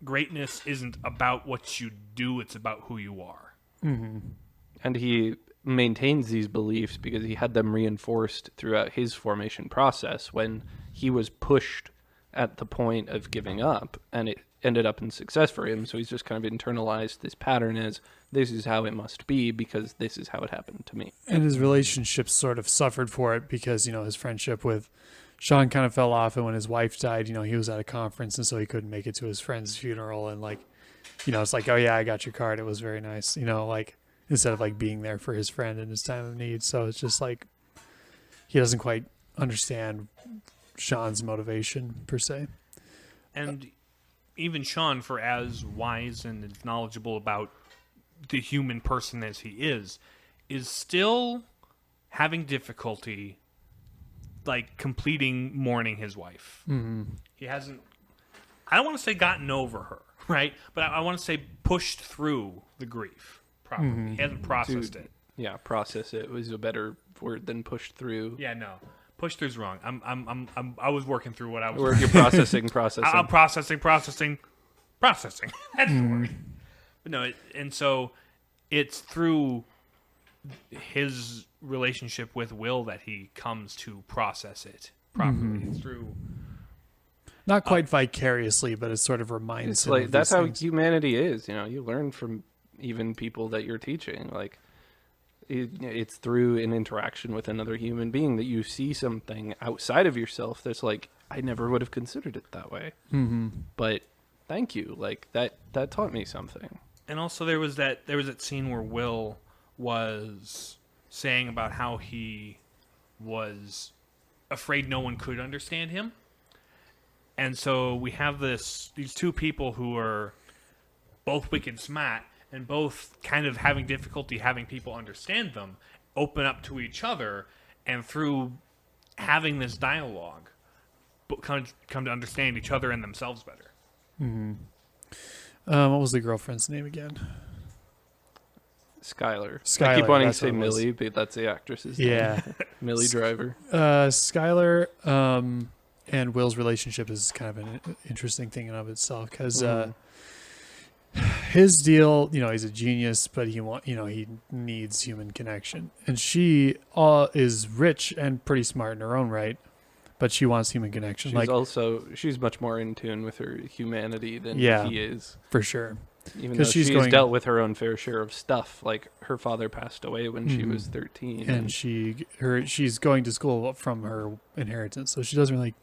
[SPEAKER 1] greatness isn't about what you do, it's about who you are.
[SPEAKER 3] And he maintains these beliefs because he had them reinforced throughout his formation process when he was pushed at the point of giving up, and it ended up in success for him. So he's just kind of internalized this pattern as this is how it must be because this is how it happened to me.
[SPEAKER 2] And his relationships sort of suffered for it because, his friendship with Sean kind of fell off. And when his wife died, he was at a conference and so he couldn't make it to his friend's funeral. And like, it's like, oh yeah, I got your card. It was very nice. Like instead of like being there for his friend in his time of need. So it's just like, he doesn't quite understand Sean's motivation per se.
[SPEAKER 1] And even Sean, for as wise and as knowledgeable about the human person as he is still having difficulty, like, completing mourning his wife. He hasn't, I don't want to say gotten over her, right? But I want to say pushed through the grief properly. He hasn't processed it.
[SPEAKER 3] Yeah, process it was a better word than pushed through.
[SPEAKER 1] Yeah, no. Push through's wrong. I was working through what I was.
[SPEAKER 3] You're processing.
[SPEAKER 1] I'm processing. That's the word. But no, and so it's through his relationship with Will that he comes to process it properly. It's through
[SPEAKER 2] not quite vicariously, but it sort of reminds him.
[SPEAKER 3] Like
[SPEAKER 2] of
[SPEAKER 3] that's how
[SPEAKER 2] things.
[SPEAKER 3] humanity is. You learn from even people that you're teaching. Like it's through an interaction with another human being that you see something outside of yourself that's like, I never would have considered it that way. But thank you. Like that taught me something.
[SPEAKER 1] And also there was that scene where Will was saying about how he was afraid no one could understand him. And so we have these two people who are both wicked smart and both kind of having difficulty having people understand them, open up to each other, and through having this dialogue, but come to understand each other and themselves better.
[SPEAKER 2] What was the girlfriend's name again?
[SPEAKER 3] Skylar.
[SPEAKER 2] Skylar,
[SPEAKER 3] I keep wanting to
[SPEAKER 2] that's
[SPEAKER 3] say
[SPEAKER 2] what it was.
[SPEAKER 3] Millie, but that's the actress's
[SPEAKER 2] Yeah.
[SPEAKER 3] name. Millie Driver.
[SPEAKER 2] Skylar and Will's relationship is kind of an interesting thing in of itself because his deal, he's a genius, but he needs human connection, and she is rich and pretty smart in her own right, but she wants human connection.
[SPEAKER 3] She's much more in tune with her humanity than he is,
[SPEAKER 2] for sure.
[SPEAKER 3] Even though she's dealt with her own fair share of stuff, like her father passed away when she was 13,
[SPEAKER 2] and she's going to school from her inheritance, so she doesn't really.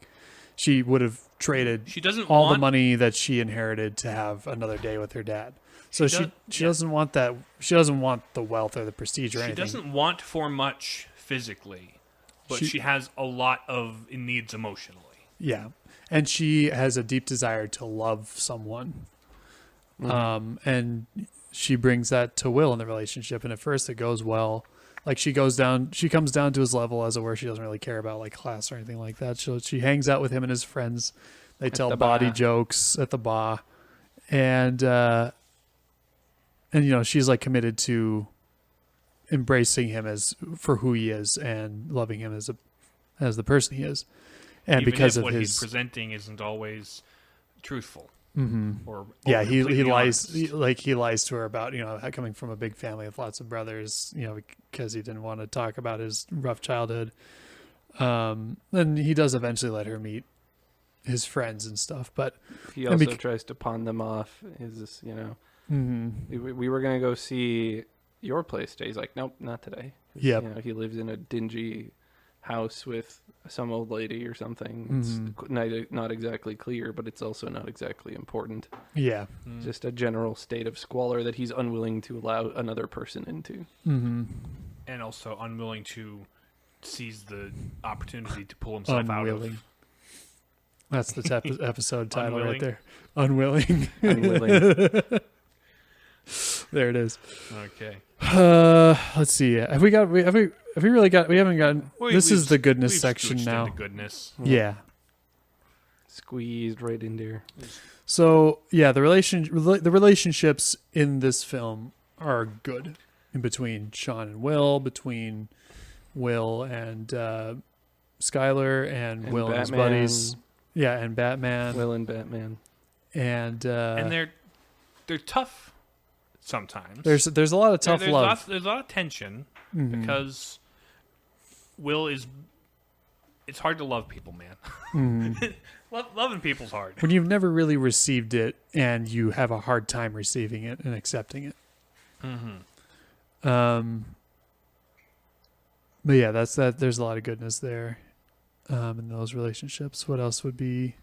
[SPEAKER 2] She would have traded the money that she inherited to have another day with her dad. So she doesn't want that. She doesn't want the wealth or the prestige or anything.
[SPEAKER 1] She doesn't want for much physically, but she has a lot of needs emotionally.
[SPEAKER 2] Yeah, and she has a deep desire to love someone. And she brings that to Will in the relationship, and at first it goes well. Like she comes down to his level, as it were. She doesn't really care about like class or anything like that. So she hangs out with him and his friends. They tell body jokes at the bar, and she's like committed to embracing him for who he is and loving him as the person he is. And
[SPEAKER 1] even
[SPEAKER 2] because
[SPEAKER 1] if
[SPEAKER 2] of
[SPEAKER 1] what
[SPEAKER 2] his
[SPEAKER 1] he's presenting isn't always truthful.
[SPEAKER 2] Or he lies he lies to her about coming from a big family with lots of brothers, because he didn't want to talk about his rough childhood. And he does eventually let her meet his friends and stuff, but
[SPEAKER 3] he also tries to pawn them off. We were gonna go see your place today. He's like, nope, not today.
[SPEAKER 2] Yeah,
[SPEAKER 3] he lives in a dingy house with some old lady or something. It's not exactly clear, but it's also not exactly important.
[SPEAKER 2] Yeah.
[SPEAKER 3] Just a general state of squalor that he's unwilling to allow another person into.
[SPEAKER 1] And also unwilling to seize the opportunity to pull himself out of.
[SPEAKER 2] That's the episode title right there. Unwilling. There it is.
[SPEAKER 1] Okay.
[SPEAKER 2] Let's see. Have we really got? We haven't gotten. This is the goodness section now.
[SPEAKER 1] The goodness.
[SPEAKER 2] Yeah.
[SPEAKER 3] Squeezed right in there.
[SPEAKER 2] So yeah, the relationships in this film are good. In between Sean and Will, between Will and Skylar, and Will and his buddies. Yeah, and Batman.
[SPEAKER 3] Will and Batman.
[SPEAKER 2] And
[SPEAKER 1] they're tough. Sometimes
[SPEAKER 2] there's a lot of tough love.
[SPEAKER 1] There's a lot of tension because Will is. It's hard to love people, man. Loving people's hard
[SPEAKER 2] when you've never really received it and you have a hard time receiving it and accepting it. But yeah, that's that. There's a lot of goodness there in those relationships. What else would be?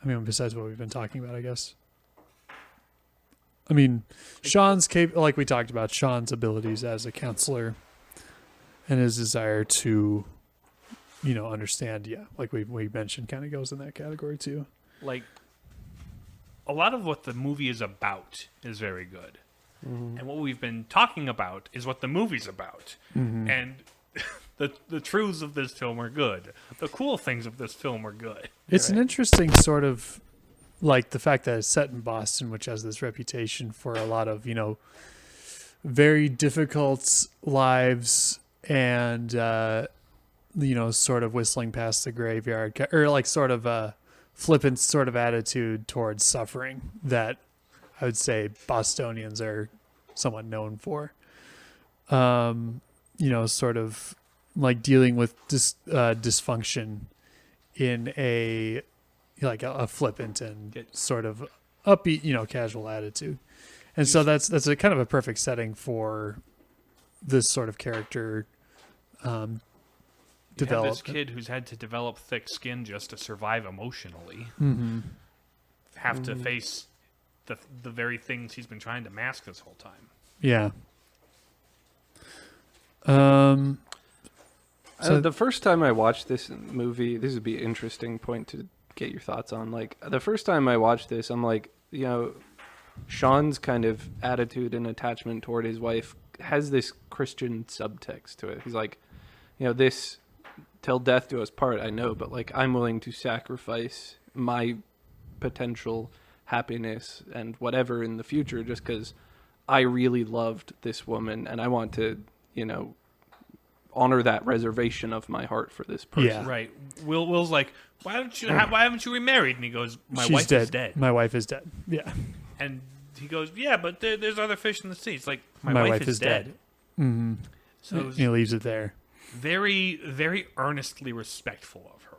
[SPEAKER 2] I mean, besides what we've been talking about, I guess. I mean, Sean's like we talked about, Sean's abilities as a counselor and his desire to, understand. Yeah, like we mentioned, kind of goes in that category too.
[SPEAKER 1] Like a lot of what the movie is about is very good, and what we've been talking about is what the movie's about, and the truths of this film are good. The cool things of this film are good.
[SPEAKER 2] It's an interesting sort of. Like the fact that it's set in Boston, which has this reputation for a lot of, very difficult lives and, sort of whistling past the graveyard or like sort of a flippant sort of attitude towards suffering that I would say Bostonians are somewhat known for. Sort of like dealing with dysfunction in a flippant and sort of upbeat, casual attitude. And so that's a kind of a perfect setting for this sort of character development.
[SPEAKER 1] This kid who's had to develop thick skin just to survive emotionally have to face the very things he's been trying to mask this whole time.
[SPEAKER 2] Yeah.
[SPEAKER 3] So the first time I watched this movie, this would be an interesting point to get your thoughts on. Like the first time I watched this, I'm like, Sean's kind of attitude and attachment toward his wife has this Christian subtext to it. He's like, this till death do us part, I know, but like I'm willing to sacrifice my potential happiness and whatever in the future just because I really loved this woman and I want to, honor that reservation of my heart for this person.
[SPEAKER 2] Yeah.
[SPEAKER 1] Right. Will's like, why haven't you remarried? And he goes, my wife is dead.
[SPEAKER 2] My wife is dead. Yeah.
[SPEAKER 1] And he goes, yeah, but there's other fish in the sea. It's like, my wife is dead.
[SPEAKER 2] Mm-hmm.
[SPEAKER 1] So
[SPEAKER 2] he leaves it there.
[SPEAKER 1] Very, very earnestly respectful of her.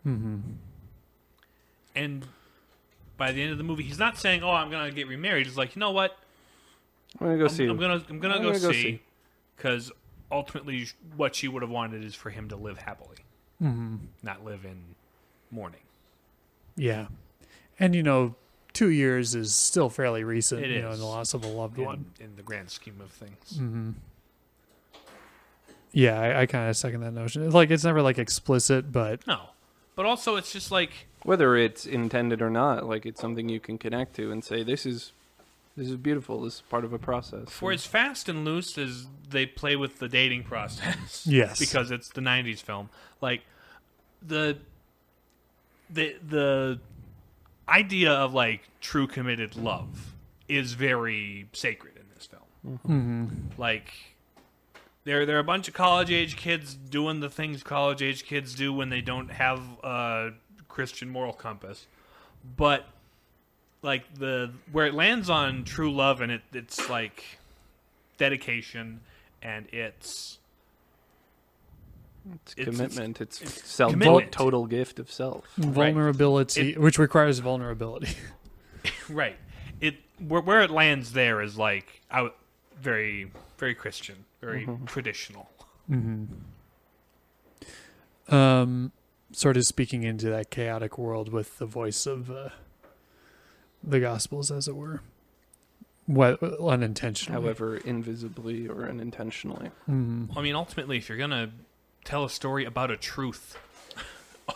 [SPEAKER 2] Mm-hmm.
[SPEAKER 1] And by the end of the movie, he's not saying, oh, I'm going to get remarried. He's like, you know what?
[SPEAKER 3] I'm going to go see.
[SPEAKER 1] I'm gonna go see. Because ultimately, what she would have wanted is for him to live happily.
[SPEAKER 2] Mm-hmm.
[SPEAKER 1] Not live in mourning.
[SPEAKER 2] Yeah. And, 2 years is still fairly recent,
[SPEAKER 1] It is.
[SPEAKER 2] in the loss of a loved one.
[SPEAKER 1] In the grand scheme of things.
[SPEAKER 2] Mm-hmm. Yeah, I kind of second that notion. Like, it's never, like, explicit, but...
[SPEAKER 1] No. But also, it's just like...
[SPEAKER 3] Whether it's intended or not, like, it's something you can connect to and say, this is beautiful. This is part of a process.
[SPEAKER 1] For as fast and loose as they play with the dating process...
[SPEAKER 2] Yes.
[SPEAKER 1] Because it's the 90s film. Like, the idea of, like, true committed love is very sacred in this film.
[SPEAKER 2] Mm-hmm.
[SPEAKER 1] Like... There are a bunch of college-age kids doing the things college-age kids do when they don't have a Christian moral compass. But, like, where it lands on true love and it's like, dedication and it's
[SPEAKER 3] commitment. It's self,
[SPEAKER 1] commitment.
[SPEAKER 3] total gift of self.
[SPEAKER 2] Vulnerability, which requires vulnerability.
[SPEAKER 1] Right. Where it lands there is, like, very, very Christian. Very traditional.
[SPEAKER 2] Mm-hmm. Sort of speaking into that chaotic world with the voice of the Gospels, as it were. Unintentionally.
[SPEAKER 3] However, invisibly or unintentionally.
[SPEAKER 2] Mm-hmm.
[SPEAKER 1] I mean, ultimately, if you're going to tell a story about a truth,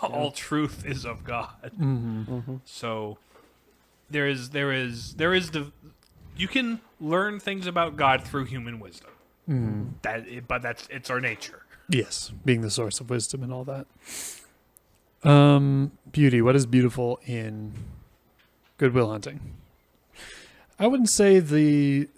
[SPEAKER 1] all truth is of God.
[SPEAKER 2] Mm-hmm.
[SPEAKER 3] Mm-hmm.
[SPEAKER 1] So there is you can learn things about God through human wisdom.
[SPEAKER 2] Mm-hmm.
[SPEAKER 1] But it's our nature.
[SPEAKER 2] Yes, being the source of wisdom and all that. Beauty. What is beautiful in Good Will Hunting? I wouldn't say the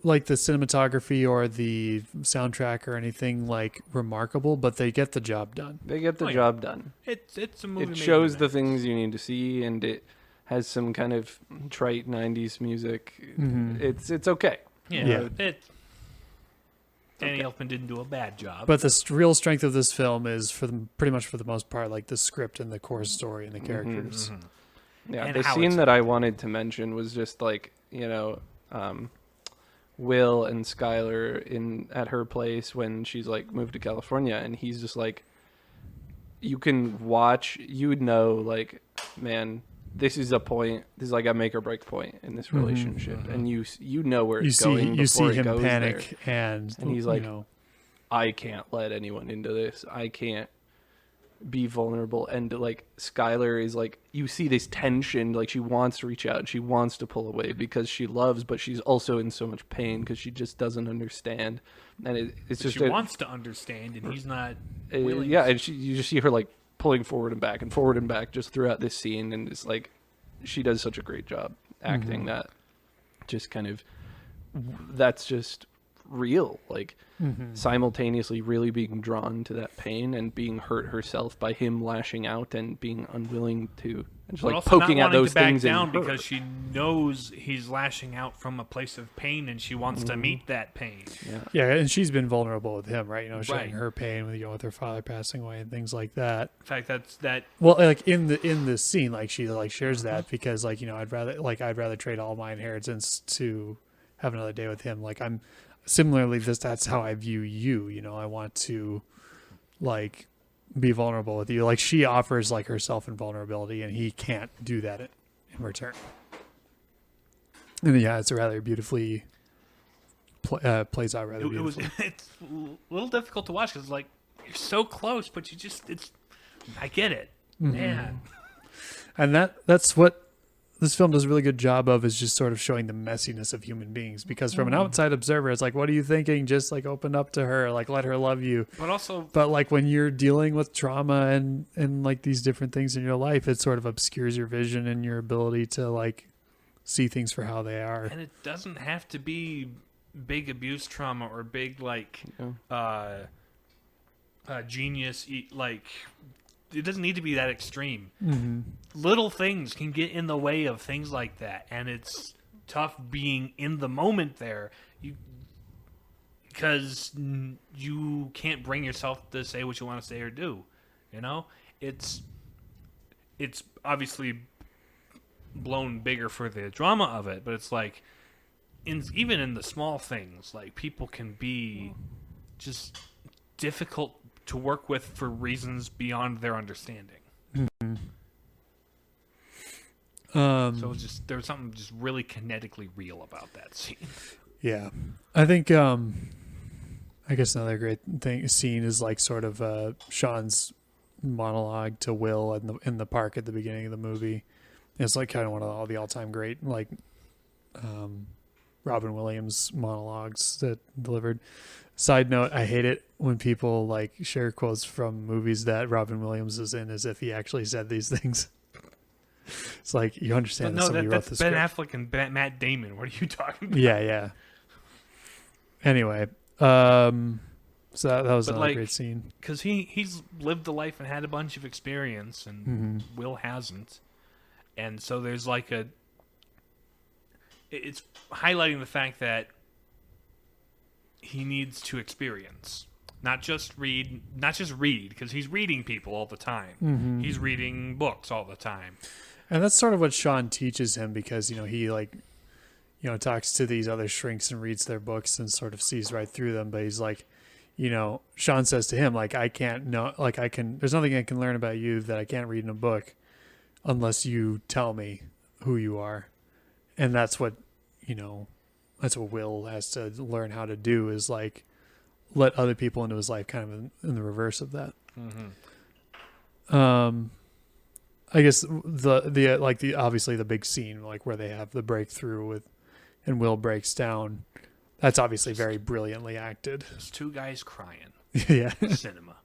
[SPEAKER 2] cinematography or the soundtrack or anything like remarkable, but they get the job done.
[SPEAKER 3] They get the job done.
[SPEAKER 1] It's a movie.
[SPEAKER 3] It shows the things you need to see, and it has some kind of trite 90s music.
[SPEAKER 2] Mm-hmm.
[SPEAKER 3] It's okay.
[SPEAKER 1] Yeah. Danny Elfman didn't do a bad job.
[SPEAKER 2] But the real strength of this film is pretty much for the most part, like the script and the core story and the characters.
[SPEAKER 3] Mm-hmm. Yeah,
[SPEAKER 1] and
[SPEAKER 3] the scene that I wanted to mention was just like, Will and Skylar at her place when she's like moved to California, and he's just like, you can watch, you would know, like, man, this is a point. This is like a make or break point in this relationship, and you know where it's going.
[SPEAKER 2] You see
[SPEAKER 3] before
[SPEAKER 2] him
[SPEAKER 3] it goes
[SPEAKER 2] panic,
[SPEAKER 3] there.
[SPEAKER 2] and
[SPEAKER 3] he's like, I can't let anyone into this. I can't be vulnerable. And like Skylar is like, you see this tension. Like she wants to reach out, and she wants to pull away because she loves, but she's also in so much pain because she just doesn't understand. And it's just
[SPEAKER 1] she wants to understand, and he's not willing.
[SPEAKER 3] Yeah, and you just see her like pulling forward and back just throughout this scene, and it's like she does such a great job acting that just kind of that's just real, like simultaneously really being drawn to that pain and being hurt herself by him lashing out and being unwilling to, and just
[SPEAKER 1] But
[SPEAKER 3] like
[SPEAKER 1] also
[SPEAKER 3] poking
[SPEAKER 1] not
[SPEAKER 3] at those
[SPEAKER 1] wanting to
[SPEAKER 3] things
[SPEAKER 1] back down
[SPEAKER 3] in her.
[SPEAKER 1] because she knows he's lashing out from a place of pain, and she wants to meet that pain.
[SPEAKER 2] Yeah, and she's been vulnerable with him, right? Sharing
[SPEAKER 1] Right.
[SPEAKER 2] her pain with her father passing away and things like that.
[SPEAKER 1] In fact, that.
[SPEAKER 2] Well, like in this scene, like she like shares that because like I'd rather trade all my inheritance to have another day with him. Like I'm similarly that's how I view you. I want to like be vulnerable with you. Like she offers like herself in vulnerability, and he can't do that in return. And yeah, it's rather beautifully plays out rather beautifully.
[SPEAKER 1] It's a little difficult to watch because like you're so close, but I get it, man.
[SPEAKER 2] And that's what this film does a really good job of is just sort of showing the messiness of human beings. Because from an outside observer, it's like, what are you thinking? Just like open up to her, like let her love you. But like when you're dealing with trauma and like these different things in your life, it sort of obscures your vision and your ability to like see things for how they are.
[SPEAKER 1] And it doesn't have to be big abuse trauma or big like genius like. It doesn't need to be that extreme. Mm-hmm. Little things can get in the way of things like that, and it's tough being in the moment there, because you can't bring yourself to say what you want to say or do. You know, it's obviously blown bigger for the drama of it, but it's like even in the small things, like people can be just difficult to work with for reasons beyond their understanding. Mm-hmm. So it's just there was something just really kinetically real about that scene.
[SPEAKER 2] Yeah, I think I guess another great scene is like sort of Sean's monologue to Will in the park at the beginning of the movie. It's like kind of one of all the all-time great like Robin Williams monologues that delivered. Side note, I hate it when people like share quotes from movies that Robin Williams is in as if he actually said these things. It's like, you understand that somebody wrote the script.
[SPEAKER 1] Ben Affleck and Matt Damon. What are you talking about?
[SPEAKER 2] Yeah. Anyway, so that was another great scene.
[SPEAKER 1] Because he's lived a life and had a bunch of experience, and Will hasn't. And so there's like it's highlighting the fact that he needs to experience, not just read, because he's reading people all the time. Mm-hmm. He's reading books all the time.
[SPEAKER 2] And that's sort of what Sean teaches him, because, he talks to these other shrinks and reads their books and sort of sees right through them. But he's like, Sean says to him, like, there's nothing I can learn about you that I can't read in a book unless you tell me who you are. And that's what, that's what Will has to learn how to do, is like let other people into his life, kind of in the reverse of that. Mm-hmm. I guess the obviously the big scene, like where they have the breakthrough and Will breaks down. That's obviously very brilliantly acted.
[SPEAKER 1] There's two guys crying.
[SPEAKER 2] Yeah.
[SPEAKER 1] Cinema.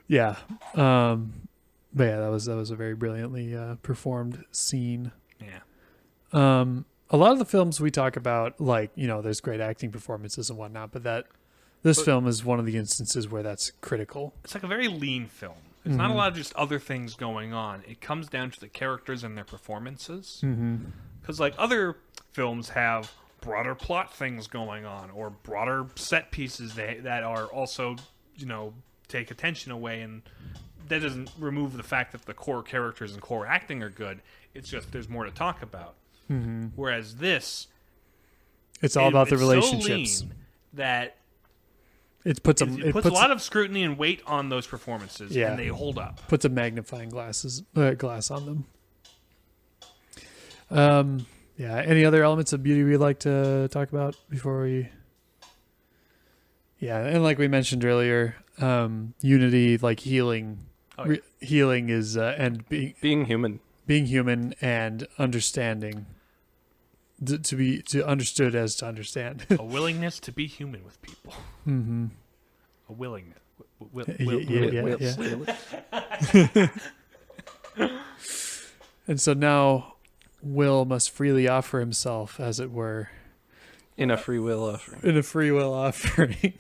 [SPEAKER 2] Yeah. But yeah, that was a very brilliantly performed scene.
[SPEAKER 1] Yeah.
[SPEAKER 2] A lot of the films we talk about, like, there's great acting performances and whatnot, but this film is one of the instances where that's critical.
[SPEAKER 1] It's like a very lean film. It's not a lot of just other things going on. It comes down to the characters and their performances. Because, like, other films have broader plot things going on, or broader set pieces that are also, take attention away, and that doesn't remove the fact that the core characters and core acting are good. It's just there's more to talk about. Mm-hmm. Whereas this,
[SPEAKER 2] it's all about the relationships.
[SPEAKER 1] So lean that
[SPEAKER 2] it puts a
[SPEAKER 1] lot of scrutiny and weight on those performances, and they hold up.
[SPEAKER 2] Puts a magnifying glass on them. Yeah. Any other elements of beauty we'd like to talk about before we? Yeah, and like we mentioned earlier, unity, like healing. Healing is and
[SPEAKER 3] being human.
[SPEAKER 2] Being human and understanding. To be understood as to understand.
[SPEAKER 1] A willingness to be human with people. Mm-hmm. A willingness.
[SPEAKER 2] And so now Will must freely offer himself, as it were.
[SPEAKER 3] In a free will offering.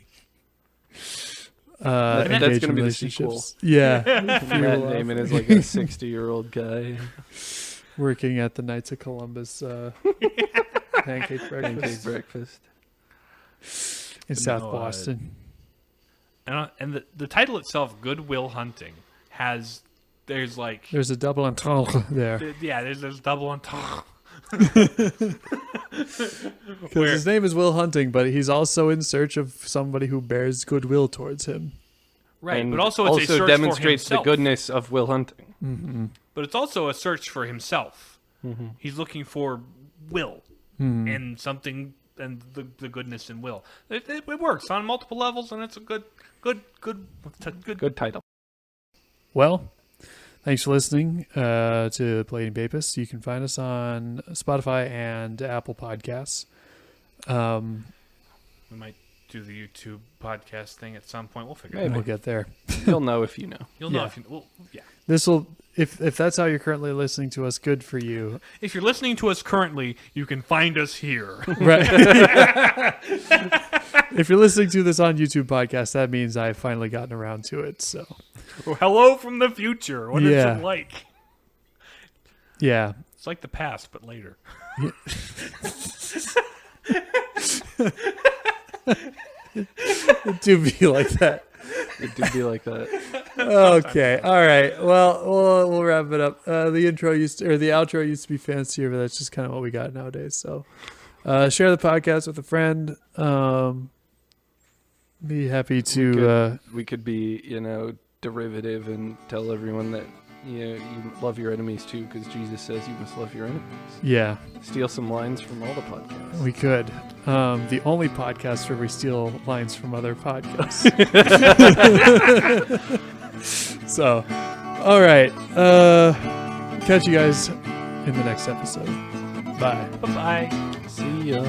[SPEAKER 2] That's going to be the sequel. Yeah.
[SPEAKER 3] Matt Damon is like a 60-year-old guy.
[SPEAKER 2] Working at the Knights of Columbus pancake breakfast in South Boston.
[SPEAKER 1] And the title itself, Good Will Hunting, there's
[SPEAKER 2] a double entendre there.
[SPEAKER 1] There's double entendre.
[SPEAKER 2] Because his name is Will Hunting, but he's also in search of somebody who bears goodwill towards him.
[SPEAKER 1] Right,
[SPEAKER 3] and
[SPEAKER 1] but also it's a search
[SPEAKER 3] demonstrates
[SPEAKER 1] for himself.
[SPEAKER 3] The goodness of Will Hunting.
[SPEAKER 2] Mm-hmm.
[SPEAKER 1] But it's also a search for himself. Mm-hmm. He's looking for will and something, and the goodness in will. It works on multiple levels, and it's a good title.
[SPEAKER 2] Well, Thanks for listening to Palladium Papists. You can find us on Spotify and Apple Podcasts.
[SPEAKER 1] We might do the YouTube podcast thing at some point. We'll figure it out.
[SPEAKER 2] We'll get there.
[SPEAKER 3] You'll know if you know.
[SPEAKER 1] You'll know if you know. Well, yeah.
[SPEAKER 2] This will, if that's how you're currently listening to us, good for you.
[SPEAKER 1] If you're listening to us currently, you can find us here.
[SPEAKER 2] Right. If you're listening to this on YouTube podcast, that means I've finally gotten around to it. So,
[SPEAKER 1] Well, hello from the future. What is it like?
[SPEAKER 2] Yeah.
[SPEAKER 1] It's like the past, but later.
[SPEAKER 2] It do be like that.
[SPEAKER 3] It do be like that.
[SPEAKER 2] Okay. All right. Well, we'll wrap it up. The outro used to be fancier, but that's just kind of what we got nowadays. So, share the podcast with a friend. Be happy to.
[SPEAKER 3] We could be, derivative and tell everyone that you love your enemies too, because Jesus says you must love your enemies.
[SPEAKER 2] Yeah.
[SPEAKER 3] Steal some lines from all the podcasts.
[SPEAKER 2] We could. The only podcast where we steal lines from other podcasts. So, all right. Catch you guys in the next episode. Bye.
[SPEAKER 1] Bye-bye.
[SPEAKER 3] See ya.